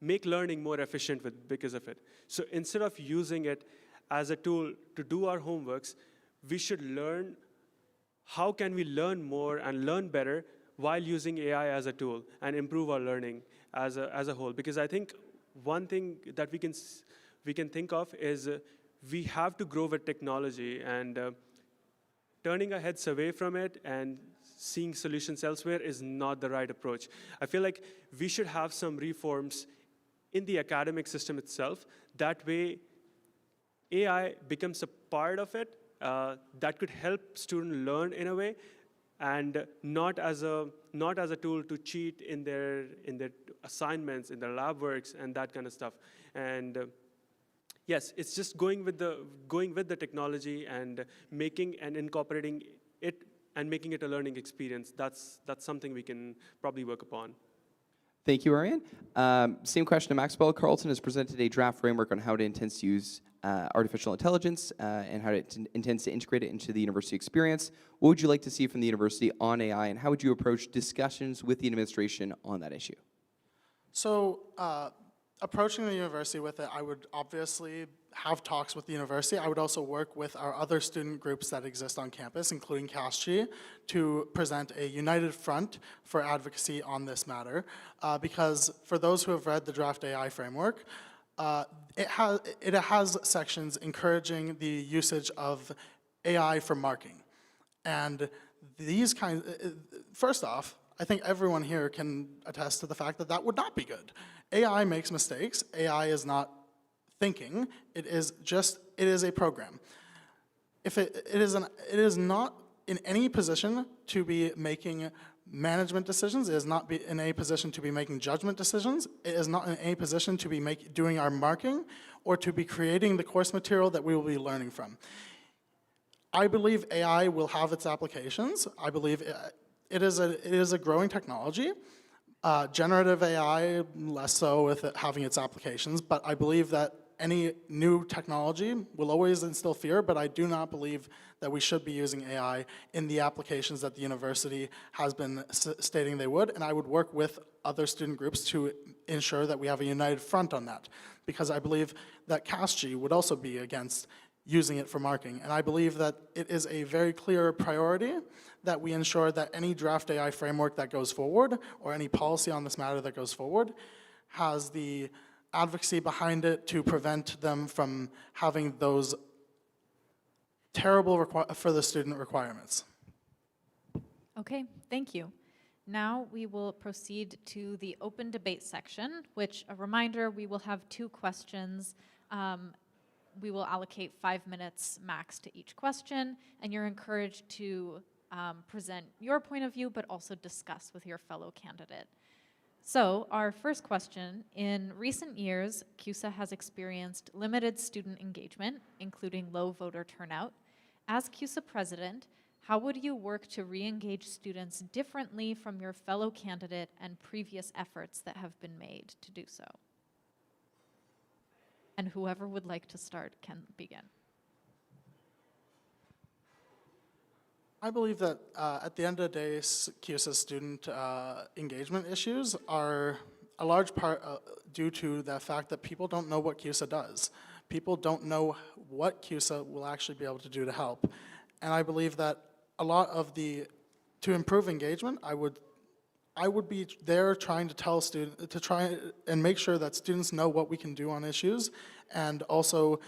make learning more efficient because of it. So instead of using it as a tool to do our homeworks, we should learn how can we learn more and learn better while using AI as a tool and improve our learning as a whole. Because I think one thing that we can think of is we have to grow with technology, and turning our heads away from it and seeing solutions elsewhere is not the right approach. I feel like we should have some reforms in the academic system itself. That way, AI becomes a part of it that could help students learn in a way, and not as a tool to cheat in their assignments, in their lab works, and that kind of stuff. And yes, it's just going with the technology and making and incorporating it and making it a learning experience. That's something we can probably work upon. Thank you, Arian. Same question to Maxwell. Carleton has presented a draft framework on how it intends to use artificial intelligence and how it intends to integrate it into the university experience. What would you like to see from the university on AI, and how would you approach discussions with the administration on that issue? So, approaching the university with it, I would obviously have talks with the university. I would also work with our other student groups that exist on campus, including CASG, to present a united front for advocacy on this matter. Because for those who have read the draft AI framework, it has sections encouraging the usage of AI for marking. And these kinds, first off, I think everyone here can attest to the fact that that would not be good. AI makes mistakes. AI is not thinking. It is a program. If it is not in any position to be making management decisions. It is not in a position to be making judgment decisions. It is not in a position to be doing our marking or to be creating the course material that we will be learning from. I believe AI will have its applications. I believe it is a growing technology. Generative AI, less so with it having its applications, but I believe that any new technology will always instill fear, but I do not believe that we should be using AI in the applications that the university has been stating they would, and I would work with other student groups to ensure that we have a united front on that, because I believe that CASG would also be against using it for marking, and I believe that it is a very clear priority that we ensure that any draft AI framework that goes forward, or any policy on this matter that goes forward, has the advocacy behind it to prevent them from having those terrible for the student requirements. Okay, thank you. Now we will proceed to the open debate section, which, a reminder, we will have 2 questions. We will allocate 5 minutes max to each question, and you're encouraged to present your point of view, but also discuss with your fellow candidate. So our first question: in recent years, CUSA has experienced limited student engagement, including low voter turnout. As CUSA president, how would you work to re-engage students differently from your fellow candidate and previous efforts that have been made to do so? And whoever would like to start can begin. I believe that at the end of the day, CUSA's student engagement issues are a large part due to the fact that people don't know what CUSA does. People don't know what CUSA will actually be able to do to help. And I believe that a lot of to improve engagement, I would be there trying to tell students, to try and make sure that students know what we can do on issues, and also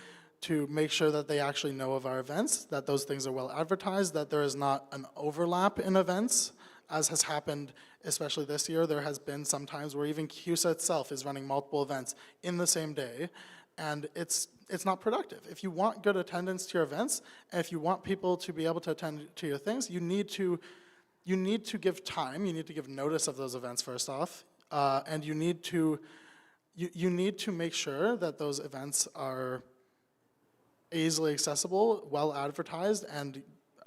to make sure that they actually know of our events, that those things are well advertised, that there is not an overlap in events, as has happened, especially this year. There has been some times where even CUSA itself is running multiple events in the same day, and it's not productive. If you want good attendance to your events, and if you want people to be able to attend to your things, you need to give time, you need to give notice of those events first off, and you need to make sure that those events are easily accessible, well advertised, and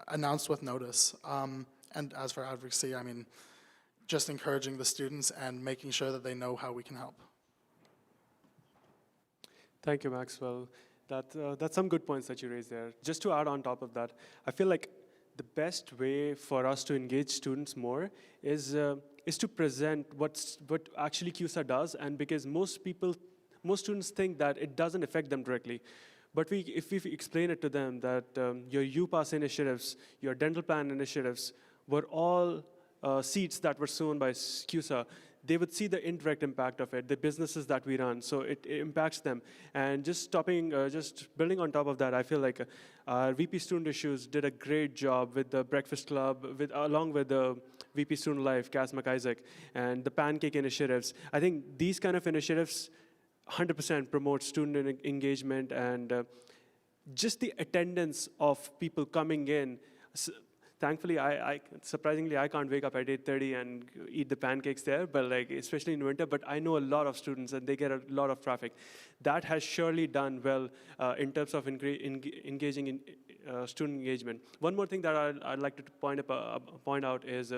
announced with notice. And as for advocacy, I mean, just encouraging the students and making sure that they know how we can help. Thank you, Maxwell. That's some good points that you raised there. Just to add on top of that, I feel like the best way for us to engage students more is to present what actually CUSA does, and because most students think that it doesn't affect them directly. But if we explain it to them that your UPass initiatives, your dental plan initiatives were all seeds that were sown by CUSA, they would see the indirect impact of it, the businesses that we run, so it impacts them. And just building on top of that, I feel like our VP Student Issues did a great job with the Breakfast Club, along with the VP Student Life, Cass McIsaac, and the Pancake initiatives. I think these kind of initiatives 100% promote student engagement, and just the attendance of people coming in. Thankfully, surprisingly, I can't wake up at 8:30 and eat the pancakes there, but like, especially in winter, but I know a lot of students and they get a lot of traffic. That has surely done well in terms of engaging in student engagement. One more thing that I'd like to point out is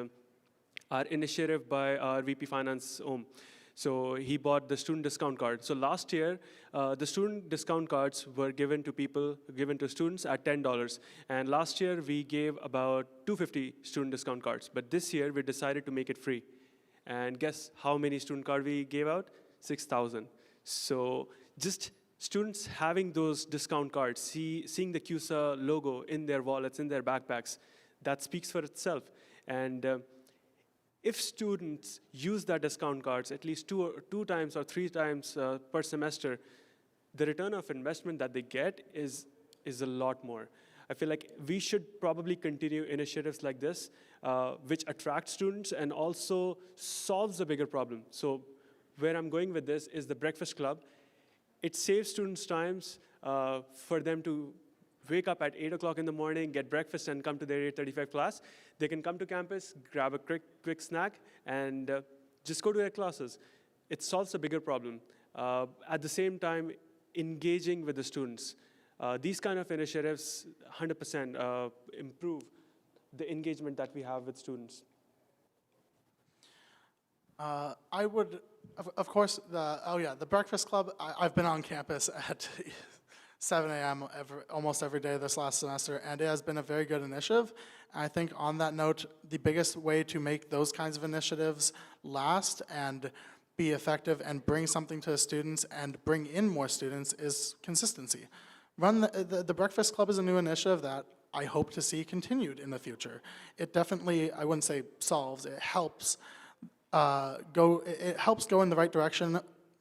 our initiative by our VP Finance, Om. So he bought the student discount card. So last year, the student discount cards were given to students at $10. And last year, we gave about 250 student discount cards. But this year, we decided to make it free. And guess how many student cards we gave out? 6,000. So just students having those discount cards, seeing the CUSA logo in their wallets, in their backpacks, that speaks for itself. And if students use that discount cards at least two times or three times per semester, the return of investment that they get is a lot more. I feel like we should probably continue initiatives like this, which attract students and also solves a bigger problem. So where I'm going with this is the breakfast club. It saves students times for them to wake up at 8 o'clock in the morning, get breakfast, and come to their 8:35 class. They can come to campus, grab a quick snack, and just go to their classes. It solves a bigger problem. At the same time, engaging with the students. These kind of initiatives 100% improve the engagement that we have with students. I would, of course, the Breakfast Club, I've been on campus at 7 a.m. almost every day this last semester, and it has been a very good initiative. I think on that note, the biggest way to make those kinds of initiatives last and be effective and bring something to the students and bring in more students is consistency. The Breakfast Club is a new initiative that I hope to see continued in the future. It definitely, I wouldn't say solves, it helps go in the right direction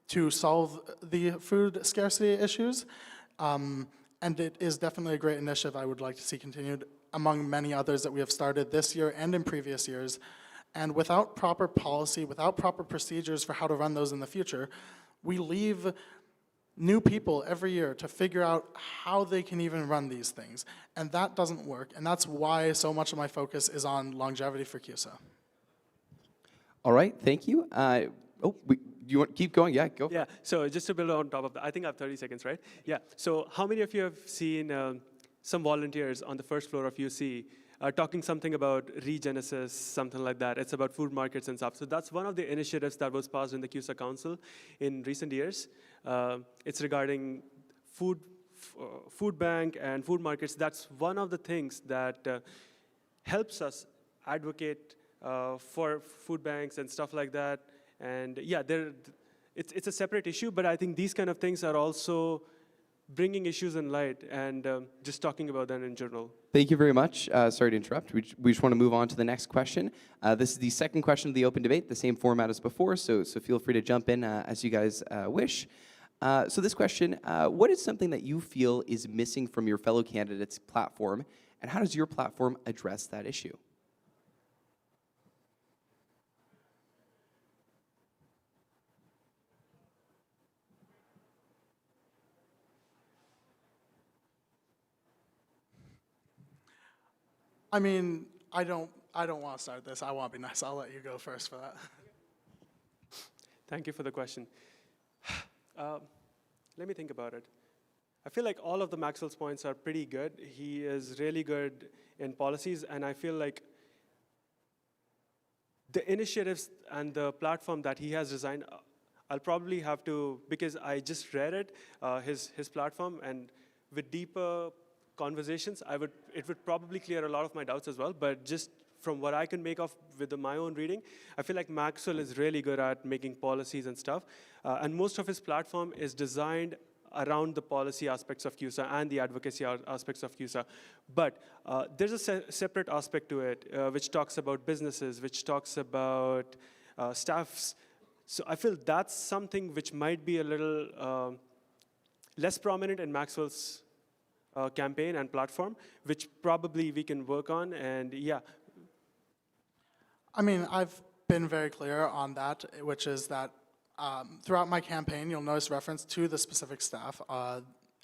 to solve the food scarcity issues. And it is definitely a great initiative I would like to see continued among many others that we have started this year and in previous years. And without proper policy, without proper procedures for how to run those in the future, we leave new people every year to figure out how they can even run these things. And that doesn't work. And that's why so much of my focus is on longevity for CUSA. All right, thank you. You want to keep going? Yeah, go. Yeah, so just to build on top of that, I think I have 30 seconds, right? Yeah, so how many of you have seen some volunteers on the first floor of UC talking something about regenesis, something like that? It's about food markets and stuff. So that's one of the initiatives that was passed in the CUSA Council in recent years. It's regarding food bank and food markets. That's one of the things that helps us advocate for food banks and stuff like that. And yeah, it's a separate issue, but I think these kind of things are also bringing issues in light and just talking about them in general. Thank you very much. Sorry to interrupt. We just want to move on to the next question. This is the second question of the open debate, the same format as before, so feel free to jump in as you guys wish. So this question, what is something that you feel is missing from your fellow candidates' platform, and how does your platform address that issue? I mean, I don't want to start this. I want to be nice. I'll let you go first for that. Thank you for the question. Let me think about it. I feel like all of the Maxwell's points are pretty good. He is really good in policies, and I feel like the initiatives and the platform that he has designed, I'll probably have to, because I just read it, his platform, and with deeper conversations, it would probably clear a lot of my doubts as well, but just from what I can make of with my own reading, I feel like Maxwell is really good at making policies and stuff, and most of his platform is designed around the policy aspects of CUSA and the advocacy aspects of CUSA. But there's a separate aspect to it, which talks about businesses, which talks about staffs. So I feel that's something which might be a little less prominent in Maxwell's campaign and platform, which probably we can work on, and yeah. I mean, I've been very clear on that, which is that throughout my campaign, you'll notice reference to the specific staff,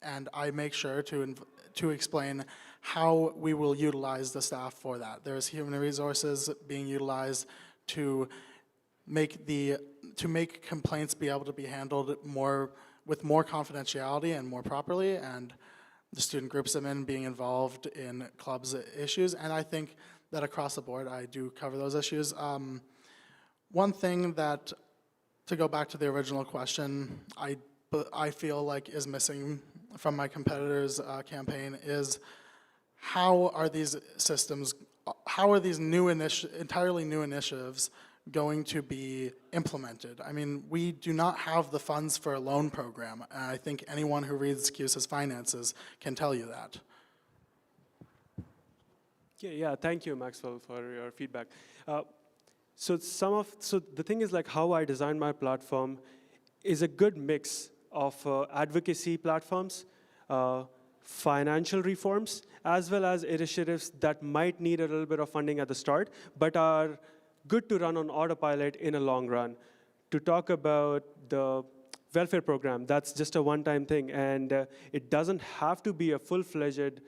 and I make sure to explain how we will utilize the staff for that. There's human resources being utilized to make complaints be able to be handled with more confidentiality and more properly, and the student groups I'm in being involved in clubs issues, and I think that across the board I do cover those issues. One thing that to go back to the original question, I feel like is missing from my competitors' campaign is how are these systems, how are these entirely new initiatives going to be implemented? I mean, we do not have the funds for a loan program, and I think anyone who reads CUSA's finances can tell you that. Yeah, thank you, Maxwell, for your feedback. So the thing is, like, how I designed my platform is a good mix of advocacy platforms, financial reforms, as well as initiatives that might need a little bit of funding at the start, but are good to run on autopilot in a long run. To talk about the welfare program, that's just a one-time thing, and it doesn't have to be a full-fledged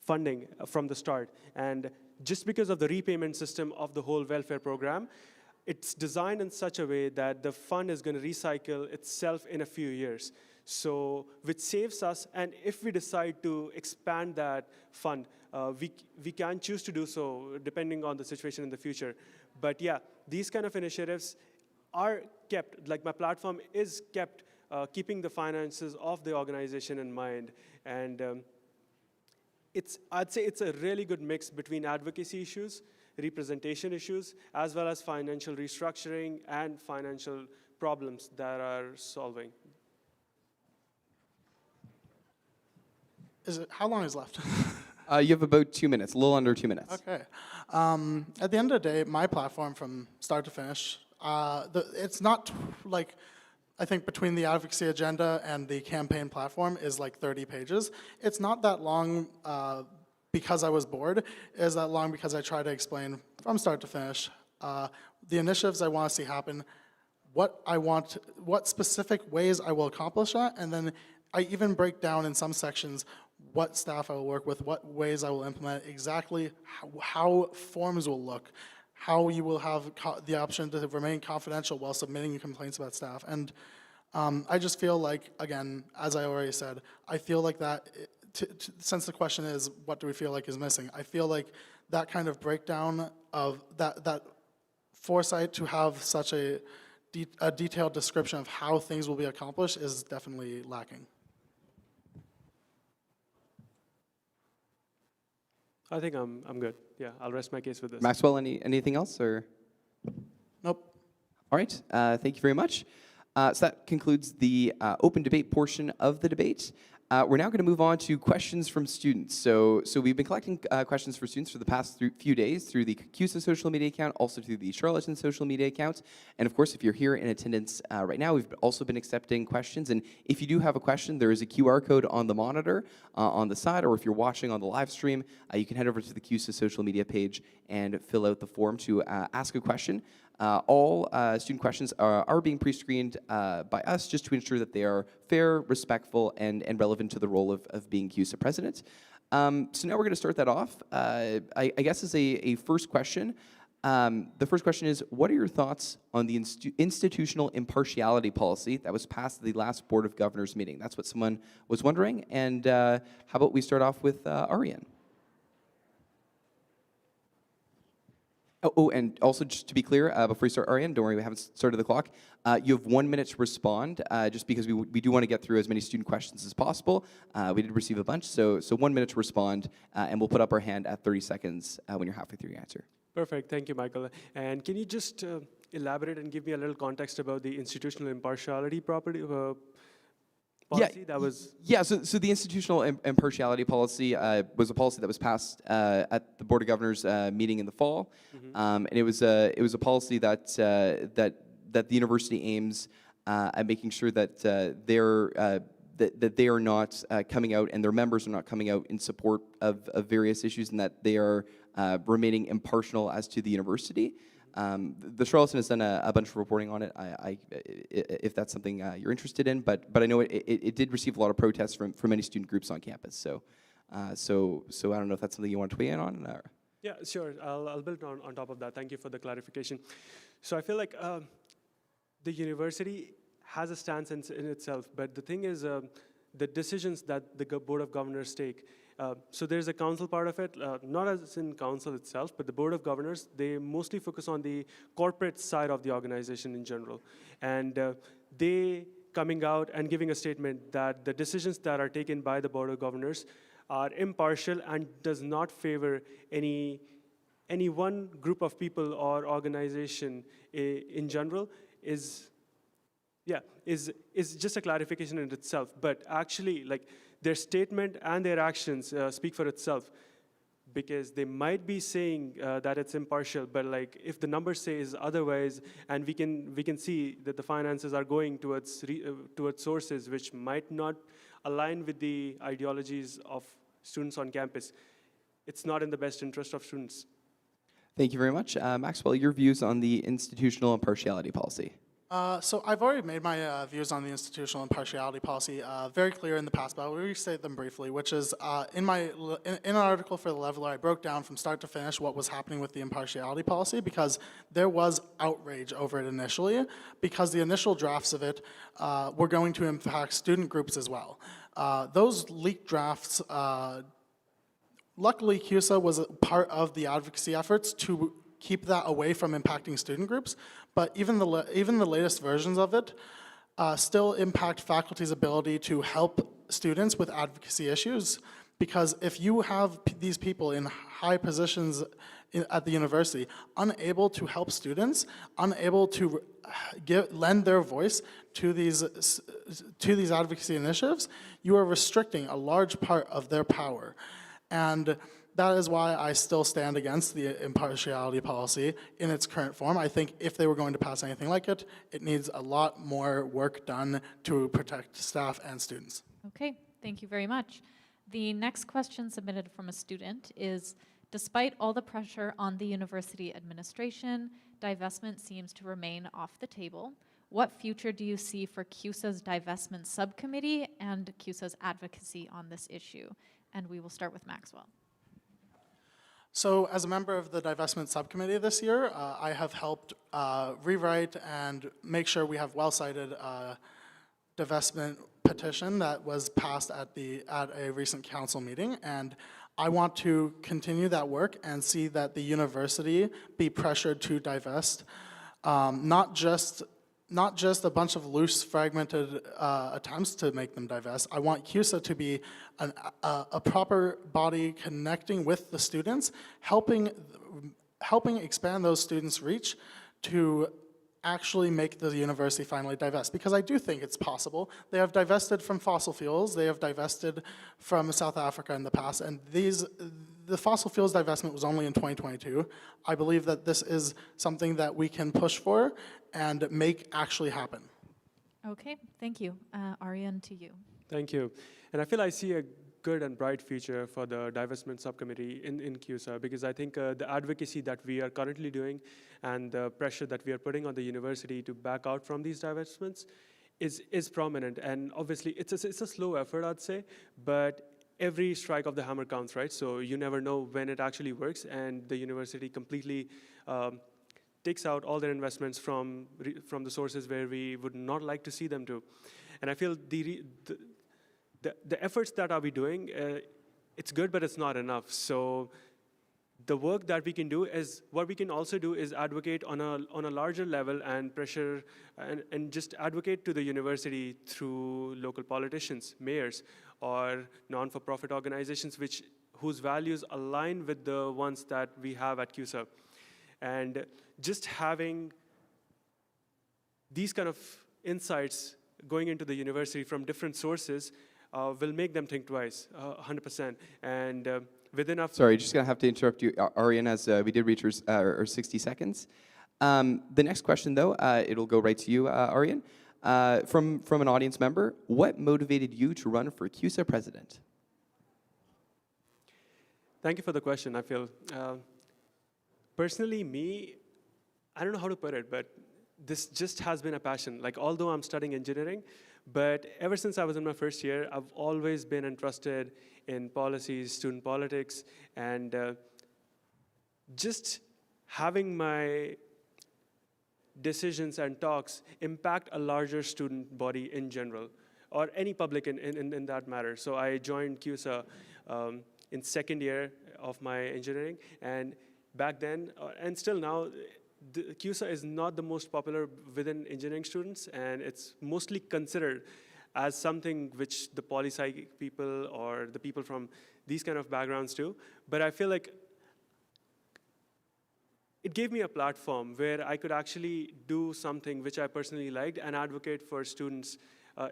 funding from the start. And just because of the repayment system of the whole welfare program, it's designed in such a way that the fund is going to recycle itself in a few years. So, which saves us, and if we decide to expand that fund, we can choose to do so depending on the situation in the future. But yeah, these kind of initiatives are kept, like my platform is kept keeping the finances of the organization in mind. And I'd say it's a really good mix between advocacy issues, representation issues, as well as financial restructuring and financial problems that are solving. How long is left? You have about 2 minutes, a little under 2 minutes. Okay. At the end of the day, my platform from start to finish, it's not like, I think between the advocacy agenda and the campaign platform is like 30 pages. It's not that long because I was bored. It is that long because I try to explain from start to finish the initiatives I want to see happen, what specific ways I will accomplish that, and then I even break down in some sections what staff I will work with, what ways I will implement, exactly how forms will look, how you will have the option to remain confidential while submitting complaints about staff. And I just feel like, again, as I already said, I feel like that, since the question is, what do we feel like is missing? I feel like that kind of breakdown of that foresight to have such a detailed description of how things will be accomplished is definitely lacking. I think I'm good. Yeah, I'll rest my case with this. Maxwell, anything else? Or? Nope. All right, thank you very much. So that concludes the open debate portion of the debate. We're now going to move on to questions from students. So we've been collecting questions for students for the past few days through the CUSA social media account, also through the Charlottetown social media account. And of course, if you're here in attendance right now, we've also been accepting questions. And if you do have a question, there is a QR code on the monitor on the side, or if you're watching on the live stream, you can head over to the CUSA social media page and fill out the form to ask a question. All student questions are being pre-screened by us just to ensure that they are fair, respectful, and relevant to the role of being CUSA president. So now we're going to start that off. I guess as a first question, the first question is, what are your thoughts on the institutional impartiality policy that was passed at the last Board of Governors meeting? That's what someone was wondering. And how about we start off with Arian? Oh, and also just to be clear, before you start, Arian, don't worry, we haven't started the clock. You have 1 minute to respond, just because we do want to get through as many student questions as possible. We did receive a bunch, so 1 minute to respond, and we'll put up our hand at 30 seconds when you're halfway through your answer. Perfect, thank you, Michael. And can you just elaborate and give me a little context about the institutional impartiality policy that was... Yeah, so the institutional impartiality policy was a policy that was passed at the Board of Governors meeting in the fall, and it was a policy that the university aims at making sure that they are not coming out, and their members are not coming out in support of various issues, and that they are remaining impartial as to the university. The Charlottetown has done a bunch of reporting on it, if that's something you're interested in, but I know it did receive a lot of protests from many student groups on campus, so I don't know if that's something you want to weigh in on. Or? Yeah, sure, I'll build on top of that. Thank you for the clarification. So I feel like the university has a stance in itself, but the thing is, the decisions that the Board of Governors take So there's a council part of it, not as in council itself, but the board of governors, they mostly focus on the corporate side of the organization in general. And they coming out and giving a statement that the decisions that are taken by the board of governors are impartial and does not favor any one group of people or organization in general is just a clarification in itself. But actually, like, their statement and their actions speak for itself, because they might be saying that it's impartial, but like if the numbers says otherwise, and we can see that the finances are going towards sources which might not align with the ideologies of students on campus, it's not in the best interest of students. Thank you very much. Maxwell, your views on the institutional impartiality policy. So I've already made my views on the institutional impartiality policy very clear in the past, but I'll restate them briefly, which is in an article for The Leveler, I broke down from start to finish what was happening with the impartiality policy, because there was outrage over it initially, because the initial drafts of it were going to impact student groups as well. Those leaked drafts, luckily CUSA was a part of the advocacy efforts to keep that away from impacting student groups, but even the latest versions of it still impact faculty's ability to help students with advocacy issues, because if you have these people in high positions at the university unable to help students, unable to lend their voice to these advocacy initiatives, you are restricting a large part of their power. And that is why I still stand against the impartiality policy in its current form. I think if they were going to pass anything like it, it needs a lot more work done to protect staff and students. Okay, thank you very much. The next question submitted from a student is, despite all the pressure on the university administration, divestment seems to remain off the table. What future do you see for CUSA's divestment subcommittee and CUSA's advocacy on this issue? And we will start with Maxwell. So as a member of the divestment subcommittee this year, I have helped rewrite and make sure we have well-cited divestment petition that was passed at a recent council meeting, and I want to continue that work and see that the university be pressured to divest, not just a bunch of loose, fragmented attempts to make them divest. I want CUSA to be a proper body connecting with the students, helping expand those students' reach to actually make the university finally divest. Because I do think it's possible. They have divested from fossil fuels. They have divested from South Africa in the past. And the fossil fuels divestment was only in 2022. I believe that this is something that we can push for and make actually happen. Okay, thank you. Aryan, to you. Thank you. And I feel I see a good and bright future for the divestment subcommittee in CUSA, because I think the advocacy that we are currently doing and the pressure that we are putting on the university to back out from these divestments is prominent. And obviously, it's a slow effort, I'd say, but every strike of the hammer counts, right? So you never know when it actually works, and the university completely takes out all their investments from the sources where we would not like to see them to. And I feel the efforts that are we doing, it's good, but it's not enough. So the work that we can do is, what we can also do is advocate on a larger level and pressure and just advocate to the university through local politicians, mayors, or non-for-profit organizations whose values align with the ones that we have at CUSA. And just having these kind of insights going into the university from different sources will make them think twice, 100%. And within a... Sorry, just going to have to interrupt you, Aryan, as we did reach our 60 seconds. The next question, though, it'll go right to you, Aryan. From an audience member, what motivated you to run for CUSA president? Thank you for the question. I feel, personally, I don't know how to put it, but this just has been a passion. Like, although I'm studying engineering, but ever since I was in my first year, I've always been interested in policies, student politics, and just having my decisions and talks impact a larger student body in general, or any public in that matter. So I joined CUSA in second year of my engineering. And back then, and still now, the CUSA is not the most popular within engineering students, and it's mostly considered as something which the poli-sci people or the people from these kind of backgrounds do. But I feel like it gave me a platform where I could actually do something which I personally liked and advocate for students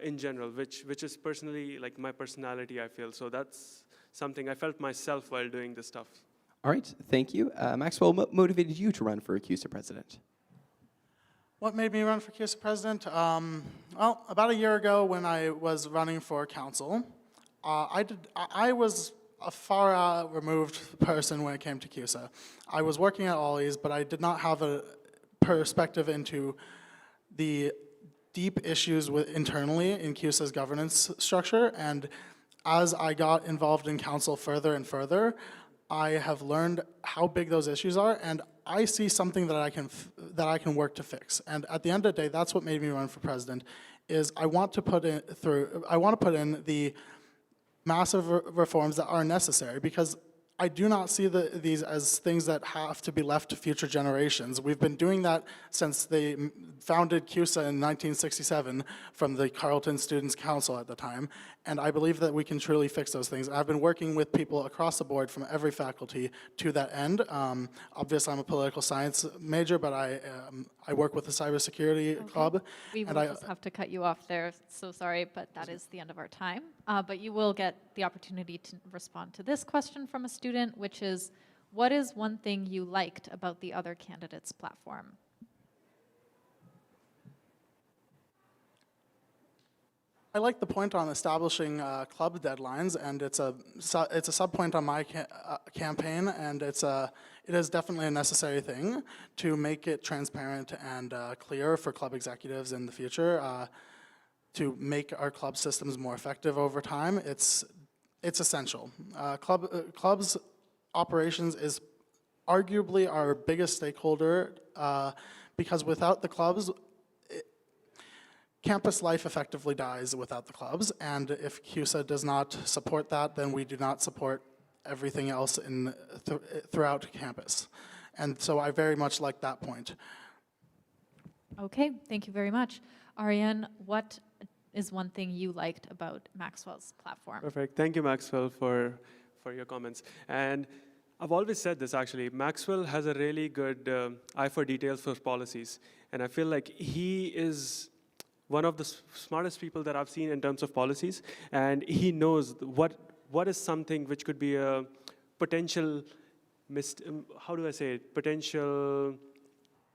in general, which is personally like my personality, I feel. So that's something I felt myself while doing this stuff. All right, thank you. Maxwell, what motivated you to run for CUSA president? What made me run for CUSA president? Well, about a year ago when I was running for council, I was a far removed person when it came to CUSA. I was working at Ollie's, but I did not have a perspective into the deep issues internally in CUSA's governance structure. And as I got involved in council further and further, I have learned how big those issues are, and I see something that I can work to fix. And at the end of the day, that's what made me run for president. Is I want to put in the massive reforms that are necessary, because I do not see these as things that have to be left to future generations. We've been doing that since they founded CUSA in 1967 from the Carleton Students' Council at the time, and I believe that we can truly fix those things. I've been working with people across the board from every faculty to that end. Obviously, I'm a political science major, but I work with the cybersecurity club. We will just have to cut you off there. So sorry, but that is the end of our time. But you will get the opportunity to respond to this question from a student, which is, what is one thing you liked about the other candidates' platform? I like the point on establishing club deadlines, and it's a sub-point on my campaign, and it is definitely a necessary thing to make it transparent and clear for club executives in the future, to make our club systems more effective over time. It's essential. Clubs operations is arguably our biggest stakeholder, because without the clubs, campus life effectively dies without the clubs, and if CUSA does not support that, then we do not support everything else throughout campus. And so I very much like that point. Okay, thank you very much. Ariane, what is one thing you liked about Maxwell's platform? Perfect. Thank you, Maxwell, for your comments. And I've always said this, actually. Maxwell has a really good eye for details for policies. And I feel like he is one of the smartest people that I've seen in terms of policies, and he knows what is something which could be a potential, potential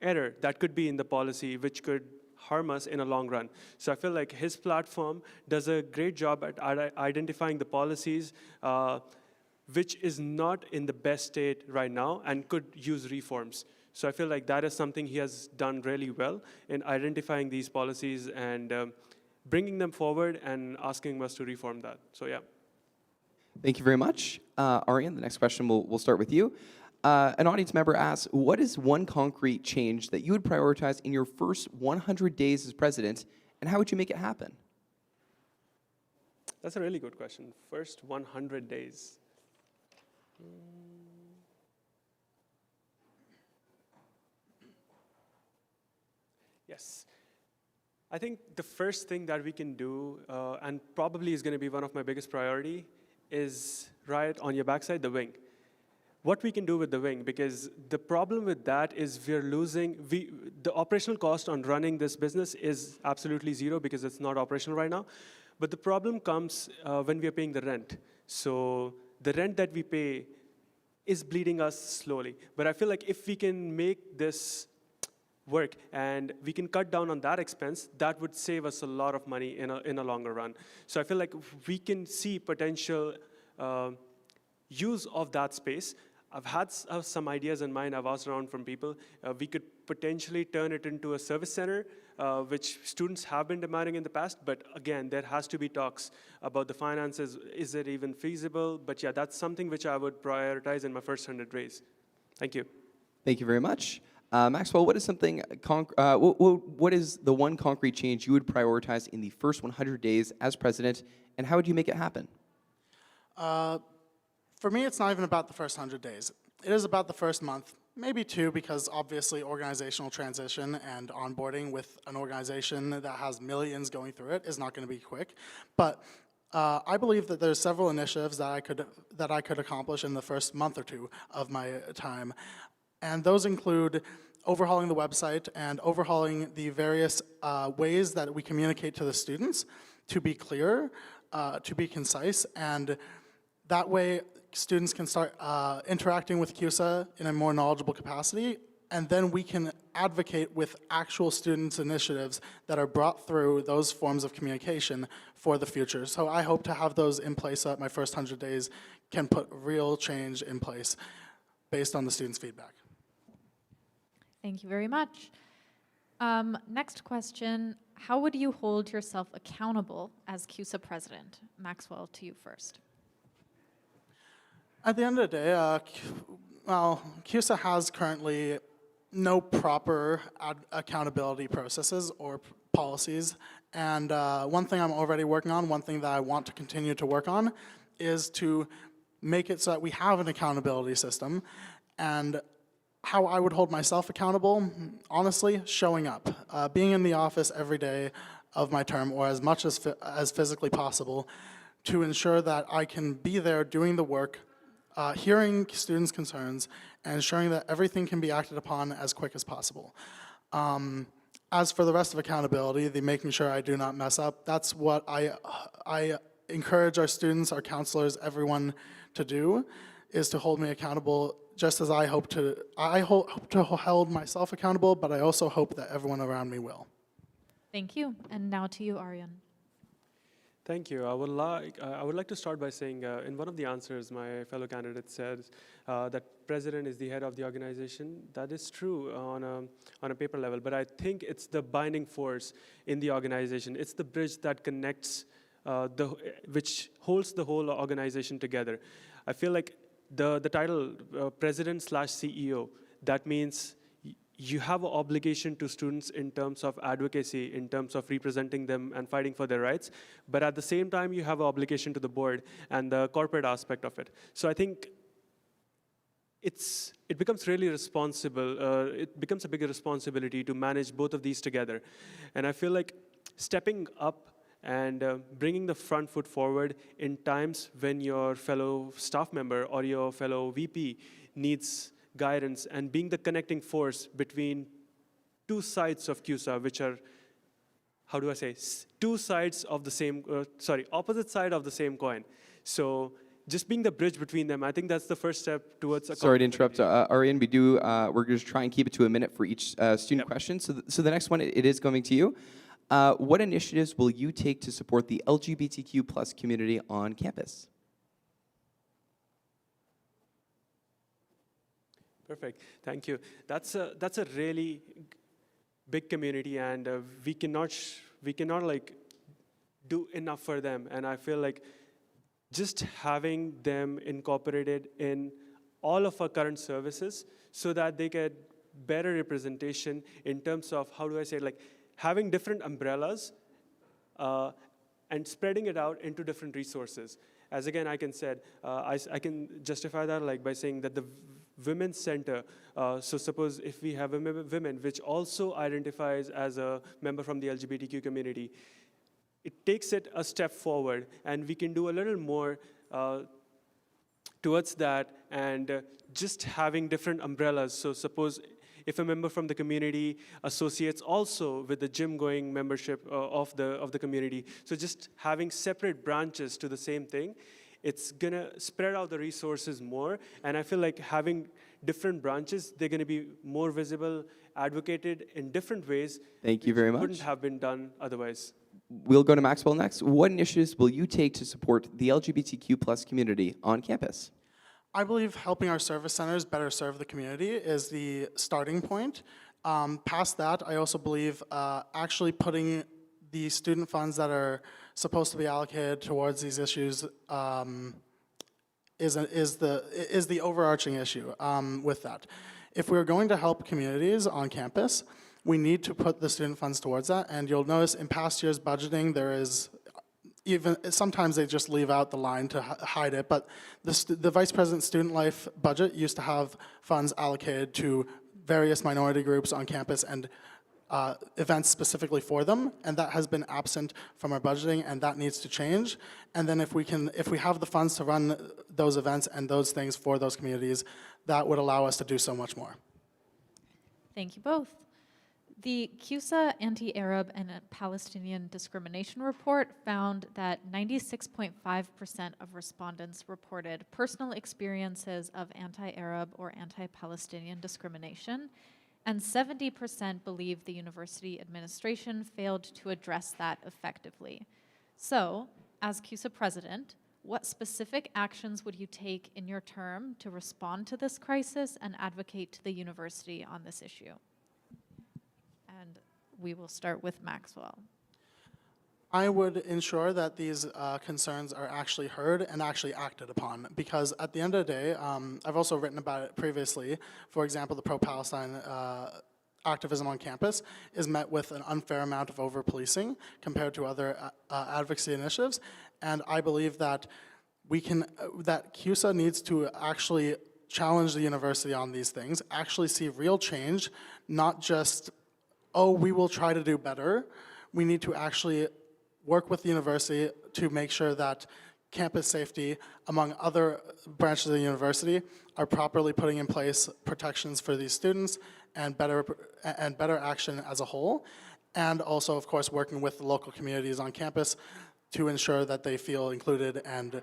error that could be in the policy, which could harm us in a long run. So I feel like his platform does a great job at identifying the policies which is not in the best state right now and could use reforms. So I feel like that is something he has done really well in identifying these policies and bringing them forward and asking us to reform that. So yeah. Thank you very much. Ariane, the next question, we'll start with you. An audience member asks, what is one concrete change that you would prioritize in your first 100 days as president, and how would you make it happen? That's a really good question. First 100 days. Yes. I think the first thing that we can do, and probably is going to be one of my biggest priority, is right on your backside, the wing. What we can do with the wing, because the problem with that is we're losing, the operational cost on running this business is absolutely zero because it's not operational right now. But the problem comes when we are paying the rent. So the rent that we pay is bleeding us slowly. But I feel like if we can make this work and we can cut down on that expense, that would save us a lot of money in a longer run. So I feel like we can see potential use of that space. I've had some ideas in mind. I've asked around from people. We could potentially turn it into a service center, which students have been demanding in the past. But again, there has to be talks about the finances. Is it even feasible? But yeah, that's something which I would prioritize in my first 100 days. Thank you. Thank you very much. Maxwell, what is something? What is the one concrete change you would prioritize in the first 100 days as president, and how would you make it happen? For me, it's not even about the first 100 days. It is about the first month, maybe two, because obviously organizational transition and onboarding with an organization that has millions going through it is not going to be quick. But I believe that there's several initiatives that I could accomplish in the first month or two of my time. And those include overhauling the website and overhauling the various ways that we communicate to the students to be clear, to be concise, and that way students can start interacting with CUSA in a more knowledgeable capacity, and then we can advocate with actual students' initiatives that are brought through those forms of communication for the future. So I hope to have those in place so that my first 100 days can put real change in place based on the students' feedback. Thank you very much. Next question, how would you hold yourself accountable as CUSA president? Maxwell, to you first. At the end of the day, CUSA has currently no proper accountability processes or policies. And one thing I'm already working on, one thing that I want to continue to work on, is to make it so that we have an accountability system. And how I would hold myself accountable, honestly, showing up. Being in the office every day of my term, or as much as physically possible, to ensure that I can be there doing the work, hearing students' concerns, and ensuring that everything can be acted upon as quick as possible. As for the rest of accountability, the making sure I do not mess up, that's what I encourage our students, our counselors, everyone to do, is to hold me accountable, just as I hope to hold myself accountable, but I also hope that everyone around me will. Thank you. And now to you, Aryan. Thank you. I would like to start by saying, in one of the answers, my fellow candidate says that president is the head of the organization. That is true on a paper level, but I think it's the binding force in the organization. It's the bridge that connects, which holds the whole organization together. I feel like the title president/CEO, that means you have an obligation to students in terms of advocacy, in terms of representing them and fighting for their rights, but at the same time you have an obligation to the board and the corporate aspect of it. So I think it becomes really responsible, it becomes a bigger responsibility to manage both of these together. And I feel like stepping up and bringing the front foot forward in times when your fellow staff member or your fellow VP needs guidance, and being the connecting force between two sides of CUSA, which are, how do I say, two sides of the same, opposite side of the same coin. So just being the bridge between them, I think that's the first step towards. Sorry to interrupt, Aryan. We're going to try and keep it to a minute for each student question. So the next one, it is coming to you. What initiatives will you take to support the LGBTQ+ community on campus? Perfect, thank you. That's a really big community, and we cannot like do enough for them. And I feel like just having them incorporated in all of our current services, so that they get better representation in terms of, how do I say, like having different umbrellas and spreading it out into different resources. As again, I can can justify that like by saying that the Women's Center, so suppose if we have a women which also identifies as a member from the LGBTQ community, it takes it a step forward, and we can do a little more towards that, and just having different umbrellas. So suppose if a member from the community associates also with the gym-going membership of the community, so just having separate branches to the same thing, it's gonna spread out the resources more, and I feel like having different branches, they're gonna be more visible, advocated in different ways. Thank you very much. Wouldn't have been done otherwise. We'll go to Maxwell next. What initiatives will you take to support the LGBTQ+ community on campus? I believe helping our service centers better serve the community is the starting point. Past that, I also believe actually putting the student funds that are supposed to be allocated towards these issues is the overarching issue with that. If we're going to help communities on campus, we need to put the student funds towards that, and you'll notice in past years' budgeting there is, even sometimes they just leave out the line to hide it, but the Vice President's Student Life budget used to have funds allocated to various minority groups on campus and events specifically for them, and that has been absent from our budgeting, and that needs to change. And then if we have the funds to run those events and those things for those communities, that would allow us to do so much more. Thank you both. The CUSA Anti-Arab and Palestinian Discrimination Report found that 96.5% of respondents reported personal experiences of anti-Arab or anti-Palestinian discrimination, and 70% believe the university administration failed to address that effectively. So, as CUSA president, what specific actions would you take in your term to respond to this crisis and advocate to the university on this issue? And we will start with Maxwell. I would ensure that these concerns are actually heard and actually acted upon, because at the end of the day, I've also written about it previously. For example, the pro-Palestine activism on campus is met with an unfair amount of over-policing compared to other advocacy initiatives, and I believe that that CUSA needs to actually challenge the university on these things, actually see real change, not just, oh, we will try to do better. We need to actually work with the university to make sure that campus safety, among other branches of the university, are properly putting in place protections for these students and better action as a whole. And also, of course, working with the local communities on campus to ensure that they feel included and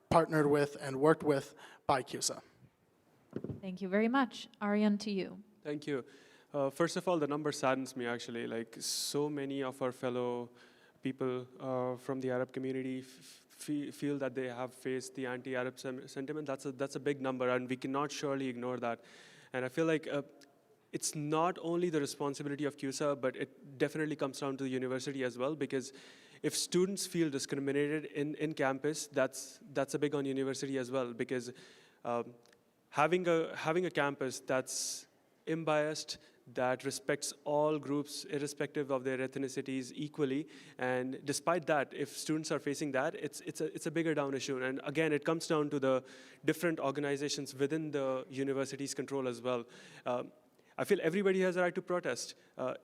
partnered with and worked with by CUSA. Thank you very much. Aryan, to you. Thank you. First of all, the number saddens me, actually. Like, so many of our fellow people from the Arab community feel that they have faced the anti-Arab sentiment. That's a big number, and we cannot surely ignore that. And I feel like it's not only the responsibility of CUSA, but it definitely comes down to the university as well, because if students feel discriminated in campus, that's a big on university as well, because having a campus that's unbiased, that respects all groups, irrespective of their ethnicities, equally. And despite that, if students are facing that, it's a bigger down issue. And again, it comes down to the different organizations within the university's control as well. I feel everybody has a right to protest.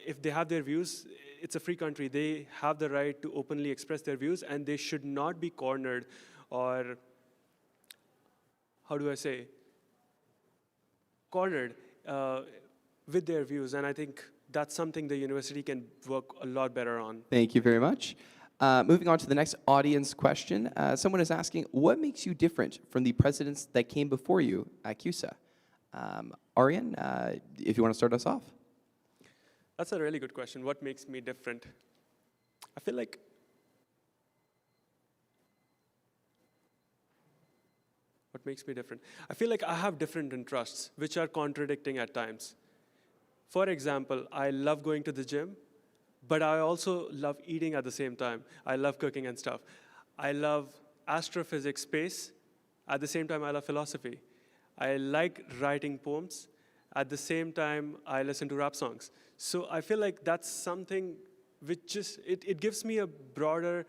If they have their views, it's a free country. They have the right to openly express their views, and they should not be cornered or, how do I say, cornered with their views, and I think that's something the university can work a lot better on. Thank you very much. Moving on to the next audience question. Someone is asking, what makes you different from the presidents that came before you at CUSA? Aryan, if you want to start us off. That's a really good question. What makes me different? I feel like what makes me different? I feel like I have different interests, which are contradicting at times. For example, I love going to the gym, but I also love eating at the same time. I love cooking and stuff. I love astrophysics, space. At the same time, I love philosophy. I like writing poems. At the same time, I listen to rap songs. So I feel like that's something which just, it gives me a broader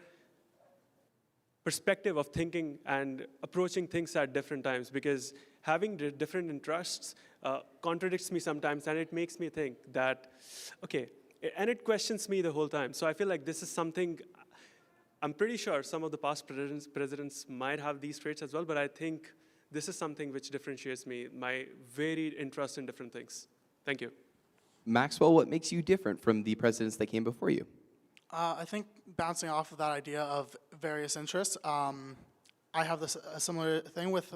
perspective of thinking and approaching things at different times, because having different interests contradicts me sometimes, and it makes me think that, okay, and it questions me the whole time. So I feel like this is something, I'm pretty sure some of the past presidents might have these traits as well, but I think this is something which differentiates me, my varied interest in different things. Thank you. Maxwell, what makes you different from the presidents that came before you? I think bouncing off of that idea of various interests, I have a similar thing with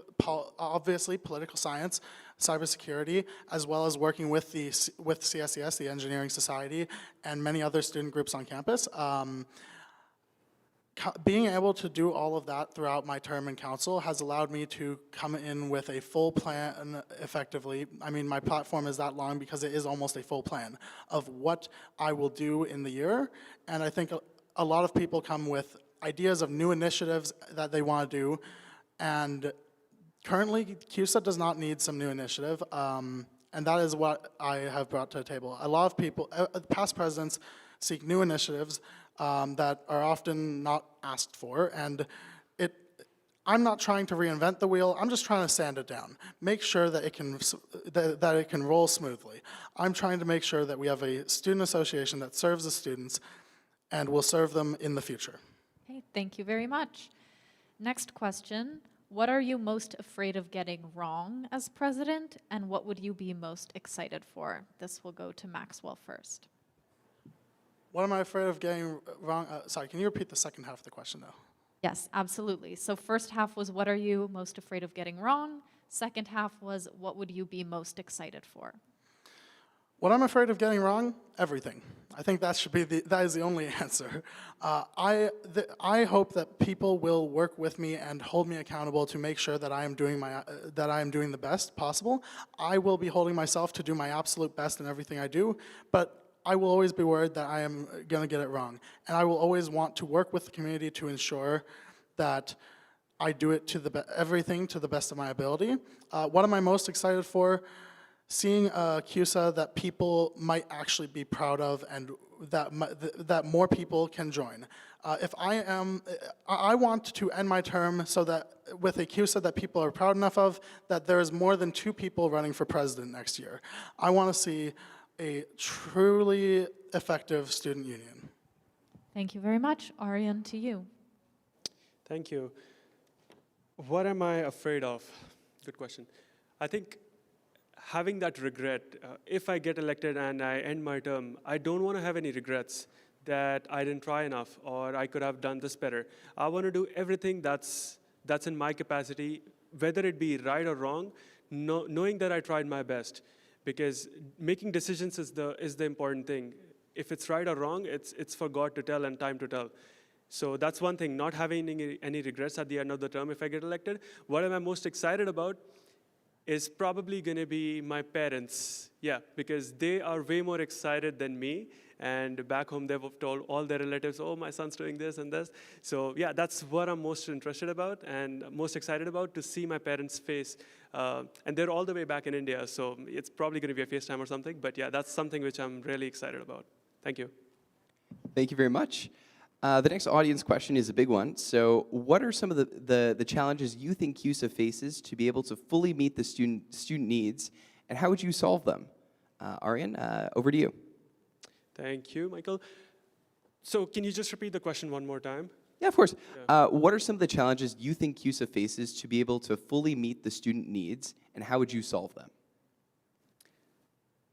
obviously political science, cybersecurity, as well as working with CSES, the Engineering Society, and many other student groups on campus. Being able to do all of that throughout my term in council has allowed me to come in with a full plan effectively. I mean, my platform is that long because it is almost a full plan of what I will do in the year. And I think a lot of people come with ideas of new initiatives that they want to do. And currently, CUSA does not need some new initiative. And that is what I have brought to the table. A lot of people, past presidents, seek new initiatives that are often not asked for, and I'm not trying to reinvent the wheel. I'm just trying to sand it down, make sure that it can roll smoothly. I'm trying to make sure that we have a student association that serves the students and will serve them in the future. Okay, thank you very much. Next question. What are you most afraid of getting wrong as president, and what would you be most excited for? This will go to Maxwell first. What am I afraid of getting wrong? Sorry, can you repeat the second half of the question, though? Yes, absolutely. So first half was what are you most afraid of getting wrong? Second half was what would you be most excited for? What I'm afraid of getting wrong? Everything. I think that is the only answer. I hope that people will work with me and hold me accountable to make sure that I am doing the best possible. I will be holding myself to do my absolute best in everything I do, but I will always be worried that I am going to get it wrong. And I will always want to work with the community to ensure that I do it everything to the best of my ability. What am I most excited for? Seeing a CUSA that people might actually be proud of and that more people can join. I want to end my term so that with a CUSA that people are proud enough of, that there is more than 2 people running for president next year. I want to see a truly effective student union. Thank you very much. Aryan, to you. Thank you. What am I afraid of? Good question. I think having that regret, if I get elected and I end my term, I don't want to have any regrets that I didn't try enough or I could have done this better. I want to do everything that's in my capacity, whether it be right or wrong, knowing that I tried my best. Because making decisions is the important thing. If it's right or wrong, it's for God to tell and time to tell. So that's one thing, not having any regrets at the end of the term if I get elected. What am I most excited about is probably going to be my parents. Yeah, because they are way more excited than me. And back home, they've told all their relatives, oh, my son's doing this and this. So yeah, that's what I'm most interested about and most excited about, to see my parents' face. And they're all the way back in India, so it's probably going to be a FaceTime or something. But yeah, that's something which I'm really excited about. Thank you. Thank you very much. The next audience question is a big one. So what are some of the challenges you think CUSA faces to be able to fully meet the student needs, and how would you solve them? Aryan, over to you. Thank you, Michael. So can you just repeat the question one more time? Yeah, of course. Yeah. What are some of the challenges you think CUSA faces to be able to fully meet the student needs, and how would you solve them?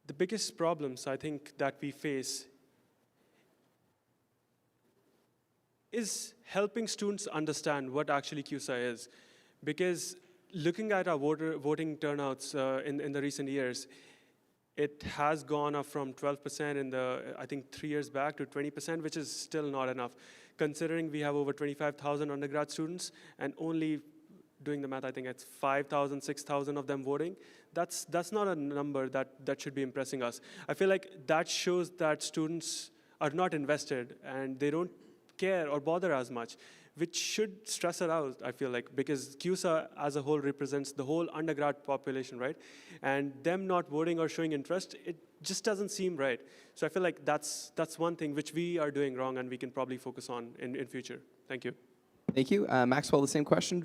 The biggest problems I think that we face is helping students understand what actually CUSA is. Because looking at our voting turnouts in the recent years, it has gone up from 12% in I think 3 years back to 20%, which is still not enough. Considering we have over 25,000 undergrad students and only, doing the math, I think it's 5,000, 6,000 of them voting, that's not a number that should be impressing us. I feel like that shows that students are not invested and they don't care or bother as much, which should stress it out, I feel like, because CUSA as a whole represents the whole undergrad population, right? And them not voting or showing interest, it just doesn't seem right. So I feel like that's one thing which we are doing wrong and we can probably focus on in future. Thank you. Thank you. Maxwell, the same question.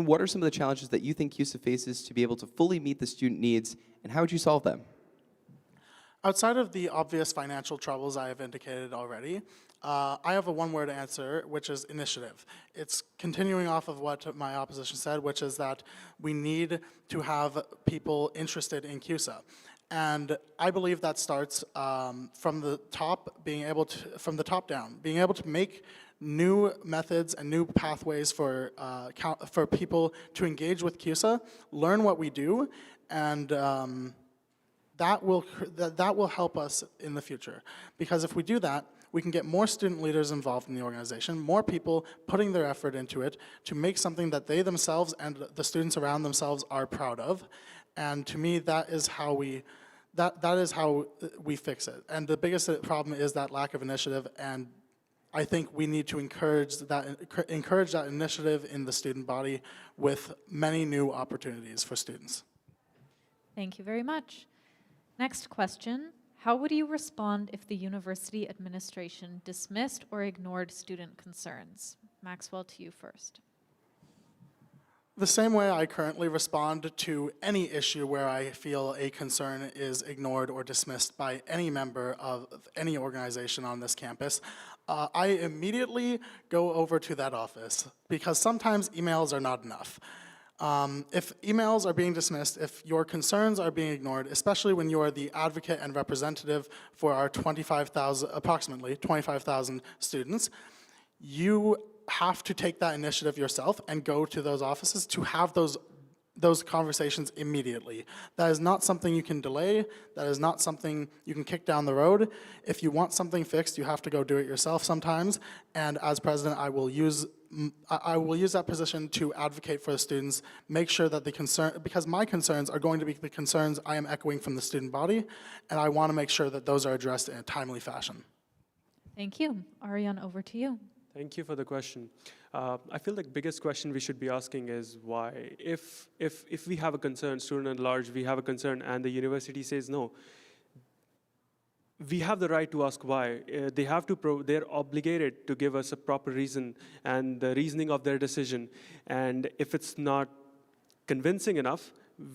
What are some of the challenges that you think CUSA faces to be able to fully meet the student needs, and how would you solve them? Outside of the obvious financial troubles I have indicated already, I have a one-word answer, which is initiative. It's continuing off of what my opposition said, which is that we need to have people interested in CUSA. And I believe that starts from the top, from the top down, being able to make new methods and new pathways for people to engage with CUSA, learn what we do, and that will help us in the future. Because if we do that, we can get more student leaders involved in the organization, more people putting their effort into it to make something that they themselves and the students around themselves are proud of. And to me, that is how we fix it. And the biggest problem is that lack of initiative, and I think we need to encourage that initiative in the student body with many new opportunities for students. Thank you very much. Next question. How would you respond if the university administration dismissed or ignored student concerns? Maxwell, to you first. The same way I currently respond to any issue where I feel a concern is ignored or dismissed by any member of any organization on this campus, I immediately go over to that office because sometimes emails are not enough. If emails are being dismissed, if your concerns are being ignored, especially when you are the advocate and representative for our approximately 25,000 students, you have to take that initiative yourself and go to those offices to have those conversations immediately. That is not something you can delay. That is not something you can kick down the road. If you want something fixed, you have to go do it yourself sometimes. And as president, I will use that position to advocate for the students, make sure that because my concerns are going to be the concerns I am echoing from the student body, and I want to make sure that those are addressed in a timely fashion. Thank you. Ariane, over to you. Thank you for the question. I feel the biggest question we should be asking is why. If we have a concern, student at large, we have a concern, and the university says no, we have the right to ask why. They're obligated to give us a proper reason and the reasoning of their decision. And if it's not convincing enough,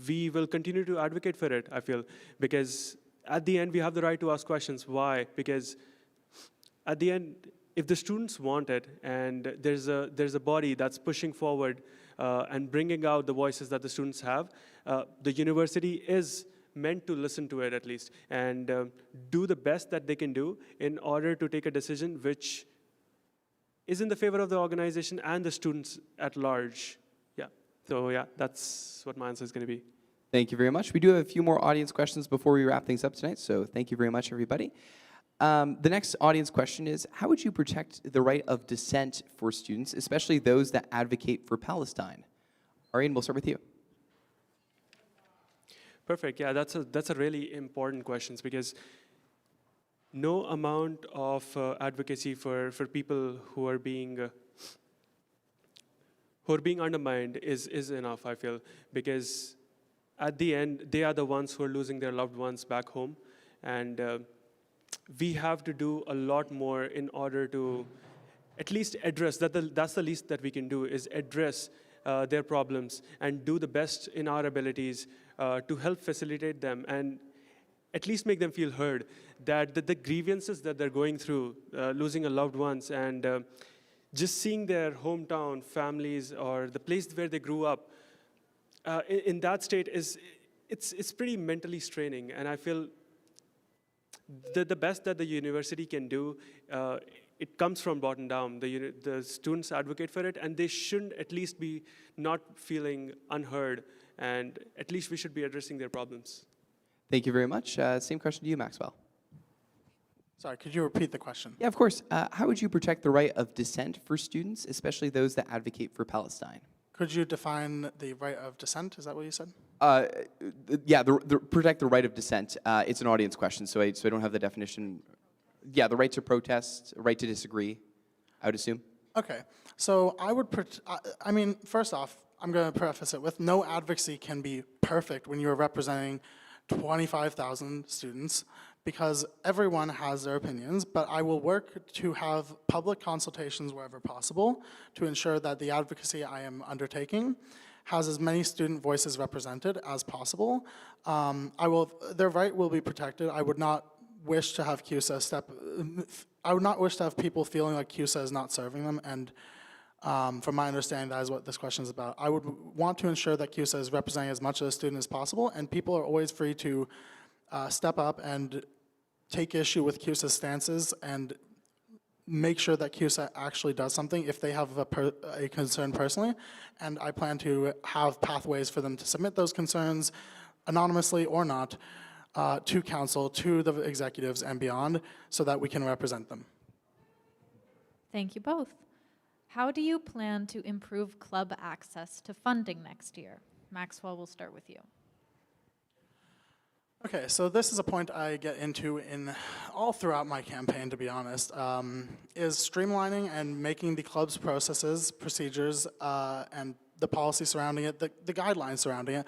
we will continue to advocate for it, I feel. Because at the end, we have the right to ask questions. Why? Because at the end, if the students want it, and there's a body that's pushing forward and bringing out the voices that the students have, the university is meant to listen to it at least, and do the best that they can do in order to take a decision which is in the favor of the organization and the students at large. Yeah, so yeah, that's what my answer is going to be. Thank you very much. We do have a few more audience questions before we wrap things up tonight, so thank you very much, everybody. The next audience question is, how would you protect the right of dissent for students, especially those that advocate for Palestine? Ariane, we'll start with you. Perfect. Yeah, that's a really important question because no amount of advocacy for people who are being undermined is enough, I feel, because at the end they are the ones who are losing their loved ones back home, and we have to do a lot more in order to at least address that. That's the least that we can do, is address their problems and do the best in our abilities to help facilitate them and at least make them feel heard, that the grievances that they're going through, losing a loved ones, and just seeing their hometown families or the place where they grew up in that state it's pretty mentally straining. And I feel the best that the university can do, it comes from bottom down. The students advocate for it, and they shouldn't at least be not feeling unheard, and at least we should be addressing their problems. Thank you very much. Same question to you, Maxwell. Sorry, could you repeat the question? Yeah, of course. How would you protect the right of dissent for students, especially those that advocate for Palestine? Could you define the right of dissent? Is that what you said? Yeah, protect the right of dissent. It's an audience question, so I don't have the definition. Yeah, the right to protest, right to disagree, I would assume. Okay, so I mean, first off, I'm going to preface it with no advocacy can be perfect when you're representing 25,000 students, because everyone has their opinions, but I will work to have public consultations wherever possible to ensure that the advocacy I am undertaking has as many student voices represented as possible. Their right will be protected. I would not wish to have CUSA I would not wish to have people feeling like CUSA is not serving them, and from my understanding, that is what this question is about. I would want to ensure that CUSA is representing as much of the student as possible, and people are always free to step up and take issue with CUSA's stances and make sure that CUSA actually does something if they have a concern personally. And I plan to have pathways for them to submit those concerns, anonymously or not, to council, to the executives and beyond, so that we can represent them. Thank you both. How do you plan to improve club access to funding next year? Maxwell, we'll start with you. Okay, so this is a point I get into in all throughout my campaign, to be honest, is streamlining and making the club's processes, procedures, and the policy surrounding it, the guidelines surrounding it,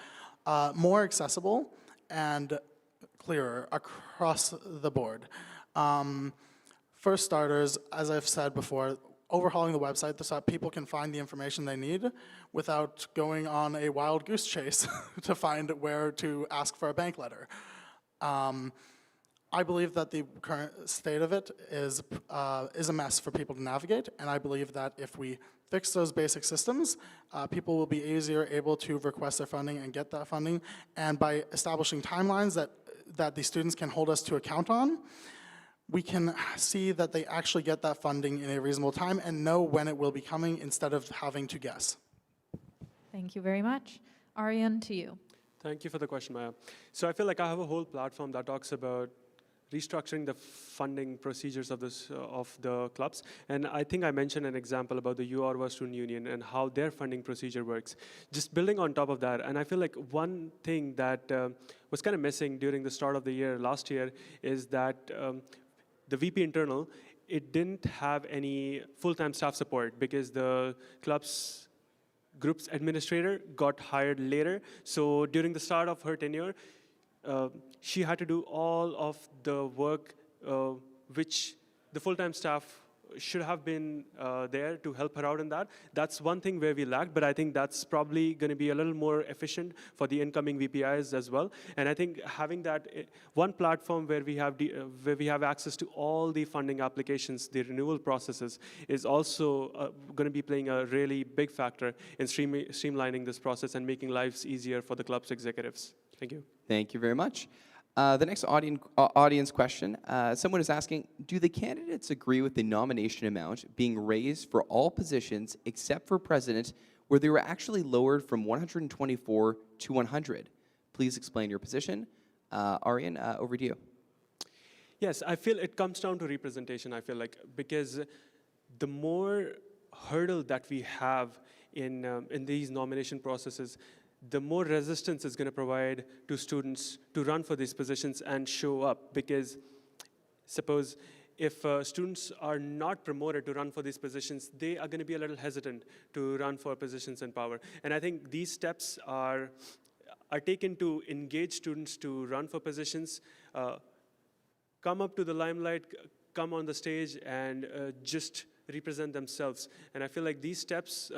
more accessible and clearer across the board. For starters, as I've said before, overhauling the website so that people can find the information they need without going on a wild goose chase to find where to ask for a bank letter. I believe that the current state of it is a mess for people to navigate, and I believe that if we fix those basic systems, people will be easier able to request their funding and get that funding, and by establishing timelines that the students can hold us to account on, we can see that they actually get that funding in a reasonable time and know when it will be coming instead of having to guess. Thank you very much. Aryan, to you. Thank you for the question, Maya. So I feel like I have a whole platform that talks about restructuring the funding procedures of the clubs. And I think I mentioned an example about the UORWA Student Union and how their funding procedure works. Just building on top of that, and I feel like one thing that was kind of missing during the start of the year last year is that the VP internal, it didn't have any full-time staff support because the club's group's administrator got hired later. So during the start of her tenure, she had to do all of the work which the full-time staff should have been there to help her out in that. That's one thing where we lacked, but I think that's probably going to be a little more efficient for the incoming VPIs as well. And I think having that one platform where we have access to all the funding applications, the renewal processes, is also going to be playing a really big factor in streamlining this process and making lives easier for the club's executives. Thank you. Thank you very much. The next audience question, someone is asking, do the candidates agree with the nomination amount being raised for all positions except for president, where they were actually lowered from 124 to 100? Please explain your position. Aryan, over to you. Yes, I feel it comes down to representation, I feel like, because the more hurdle that we have in these nomination processes, the more resistance is going to provide to students to run for these positions and show up. Because suppose if students are not promoted to run for these positions, they are going to be a little hesitant to run for positions in power. And I think these steps are taken to engage students to run for positions, come up to the limelight, come on the stage, and just represent themselves. And I feel like these steps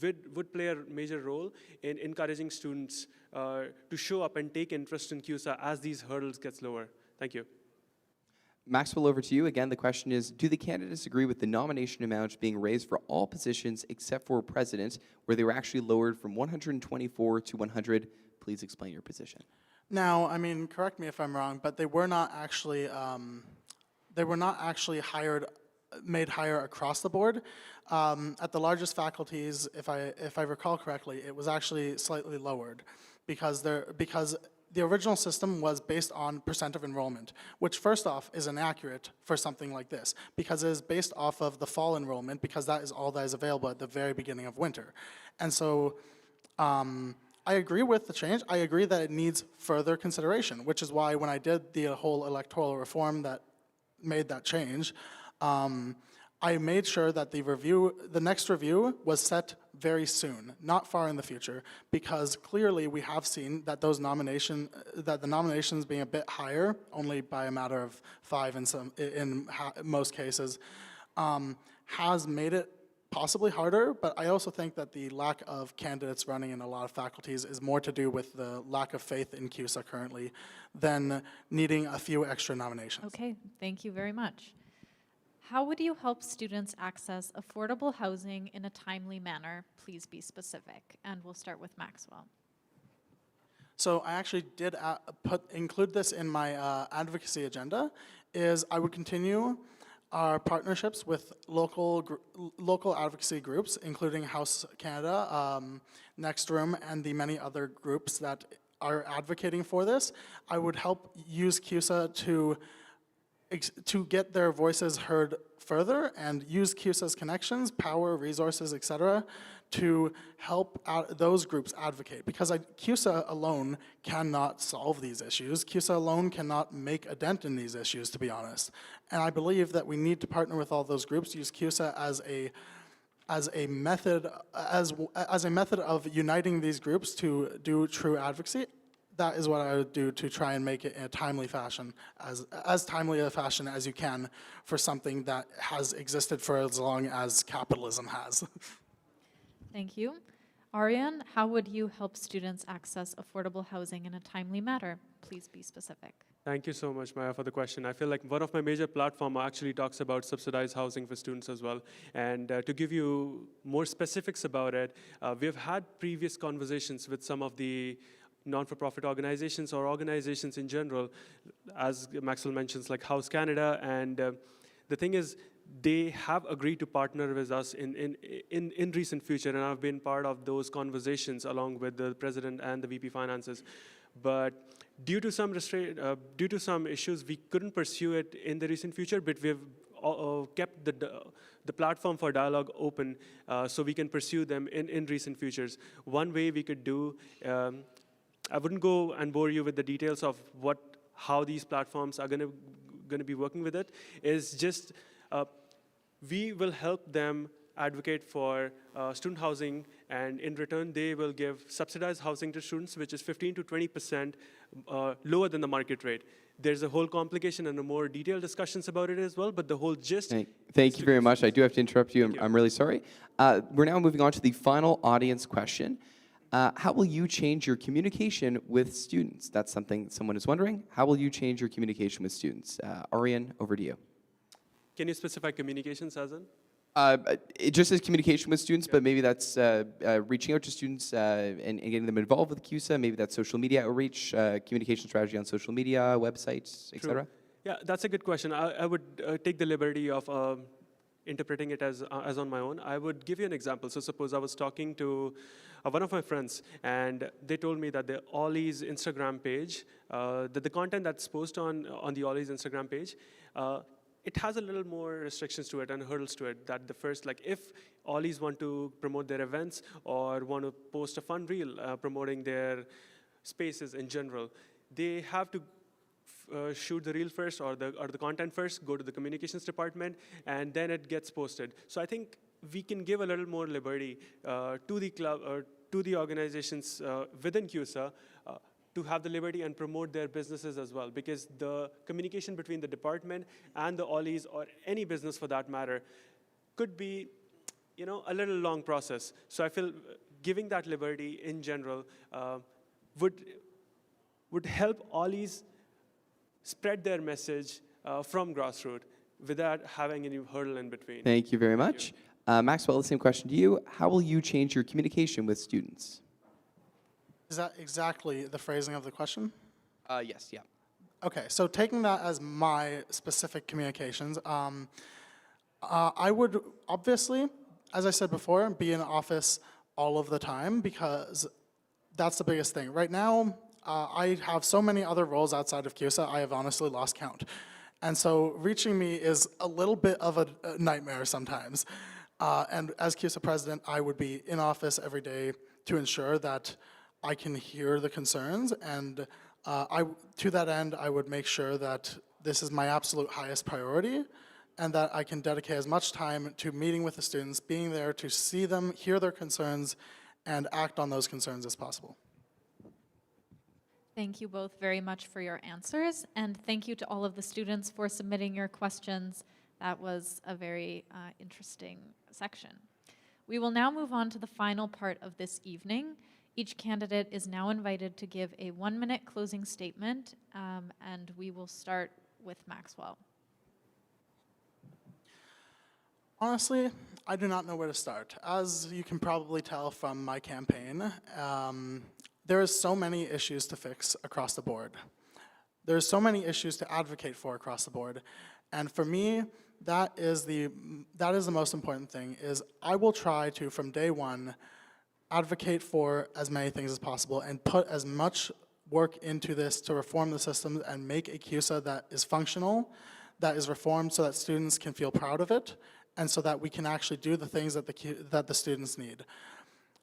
would play a major role in encouraging students to show up and take interest in CUSA as these hurdles get lower. Thank you. Maxwell, over to you. Again, the question is, do the candidates agree with the nomination amount being raised for all positions except for president, where they were actually lowered from 124 to 100? Please explain your position. Now, I mean, correct me if I'm wrong, but they were not actually made higher across the board. At the largest faculties, if I recall correctly, it was actually slightly lowered because the original system was based on percent of enrollment, which first off is inaccurate for something like this because it is based off of the fall enrollment because that is all that is available at the very beginning of winter. And so I agree with the change. I agree that it needs further consideration, which is why when I did the whole electoral reform that made that change, I made sure that the next review was set very soon, not far in the future, because clearly we have seen that the nominations being a bit higher, only by a matter of 5 in most cases, has made it possibly harder, but I also think that the lack of candidates running in a lot of faculties is more to do with the lack of faith in CUSA currently than needing a few extra nominations. Okay, thank you very much. How would you help students access affordable housing in a timely manner? Please be specific. And we'll start with Maxwell. So I actually did include this in my advocacy agenda, is I would continue our partnerships with local advocacy groups, including House Canada, Next Room, and the many other groups that are advocating for this. I would help use CUSA to get their voices heard further and use CUSA's connections, power, resources, etc., to help those groups advocate. Because CUSA alone cannot solve these issues. CUSA alone cannot make a dent in these issues, to be honest. And I believe that we need to partner with all those groups, use CUSA as a method of uniting these groups to do true advocacy. that is what I would do to try and make it in a timely fashion, as timely a fashion as you can for something that has existed for as long as capitalism has. Thank you. Ariane, how would you help students access affordable housing in a timely manner? Please be specific. Thank you so much, Maya, for the question. I feel like one of my major platforms actually talks about subsidized housing for students as well. And to give you more specifics about it, we've had previous conversations with some of the non-for-profit organizations or organizations in general, as Maxwell mentions, like House Canada. And the thing is, they have agreed to partner with us in recent future, and I've been part of those conversations along with the president and the VP Finances. But due to some issues, we couldn't pursue it in the recent future, but we've kept the platform for dialogue open so we can pursue them in recent futures. One way we could do, I wouldn't go and bore you with the details of how these platforms are going to be working with it, is just we will help them advocate for student housing, and in return, they will give subsidized housing to students, which is 15 to 20% lower than the market rate. There's a whole complication and a more detailed discussions about it as well, but the whole gist. Thank you very much. I do have to interrupt you. Thank you. I'm really sorry. We're now moving on to the final audience question. How will you change your communication with students? That's something someone is wondering. How will you change your communication with students? Ariane, over to you. Can you specify communications as in? It just says communication with students, but maybe that's reaching out to students and getting them involved with CUSA. Maybe that's social media outreach, communication strategy on social media, websites, etc. Yeah, that's a good question. I would take the liberty of interpreting it as on my own. I would give you an example. So suppose I was talking to one of my friends, and they told me that the Ollie's Instagram page, that the content that's posted on the Ollie's Instagram page, it has a little more restrictions to it and hurdles to it. That the first, like if Ollies want to promote their events or want to post a fun reel promoting their spaces in general, they have to shoot the reel first or the content first, go to the communications department, and then it gets posted. So I think we can give a little more liberty to the club or to the organizations within CUSA to have the liberty and promote their businesses as well, because the communication between the department and the Ollies, or any business for that matter, could be, a little long process. So I feel giving that liberty in general would help Ollies spread their message from grassroots without having any hurdle in between. Thank you very much. Maxwell, the same question to you. How will you change your communication with students? Is that exactly the phrasing of the question? Yes, yeah. Okay, so taking that as my specific communications, I would obviously, as I said before, be in office all of the time, because that's the biggest thing. Right now, I have so many other roles outside of CUSA, I have honestly lost count. And so reaching me is a little bit of a nightmare sometimes. And as CUSA president, I would be in office every day to ensure that I can hear the concerns, and to that end, I would make sure that this is my absolute highest priority, and that I can dedicate as much time to meeting with the students, being there to see them, hear their concerns, and act on those concerns as possible. Thank you both very much for your answers, and thank you to all of the students for submitting your questions. That was a very interesting section. We will now move on to the final part of this evening. Each candidate is now invited to give a 1-minute closing statement, and we will start with Maxwell. Honestly, I do not know where to start. As you can probably tell from my campaign, there is so many issues to fix across the board. There's so many issues to advocate for across the board. And for me, that is the most important thing, is I will try to, from day one, advocate for as many things as possible and put as much work into this to reform the system and make a CUSA that is functional, that is reformed so that students can feel proud of it, and so that we can actually do the things that the students need.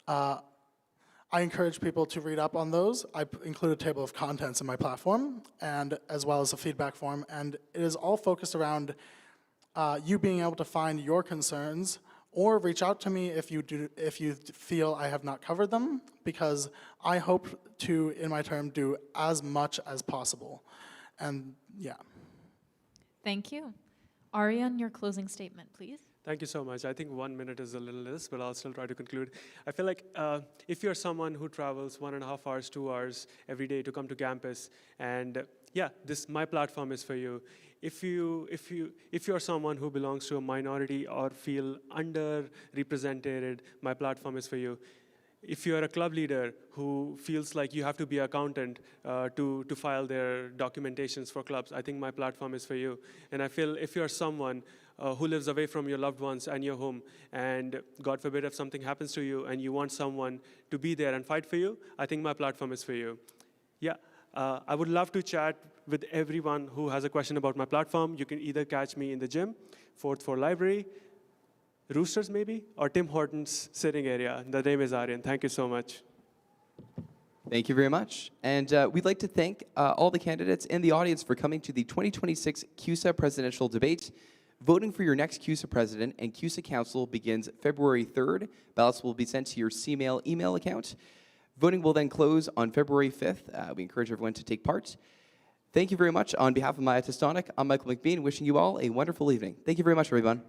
I encourage people to read up on those. I include a table of contents in my platform, and as well as a feedback form, and it is all focused around you being able to find your concerns or reach out to me if you feel I have not covered them, because I hope to, in my term, do as much as possible. And yeah. Thank you. Aryan, your closing statement, please. Thank you so much. I think 1 minute is a little less, but I'll still try to conclude. I feel like if you're someone who travels 1.5 hours, 2 hours every day to come to campus, and yeah, my platform is for you. If you're someone who belongs to a minority or feel underrepresented, my platform is for you. If you're a club leader who feels like you have to be an accountant to file their documentations for clubs, I think my platform is for you. And I feel if you're someone who lives away from your loved ones and your home, and God forbid if something happens to you and you want someone to be there and fight for you, I think my platform is for you. Yeah, I would love to chat with everyone who has a question about my platform. You can either catch me in the gym, 4th floor library, Roosters maybe, or Tim Hortons sitting area. The name is Aryan. Thank you so much. Thank you very much. And we'd like to thank all the candidates in the audience for coming to the 2026 CUSA presidential debate. Voting for your next CUSA president and CUSA council begins February 3rd. Ballots will be sent to your CMail email account. Voting will then close on February 5th. We encourage everyone to take part. Thank you very much. On behalf of Maya Testonic, I'm Michael McBean, wishing you all a wonderful evening. Thank you very much, everyone.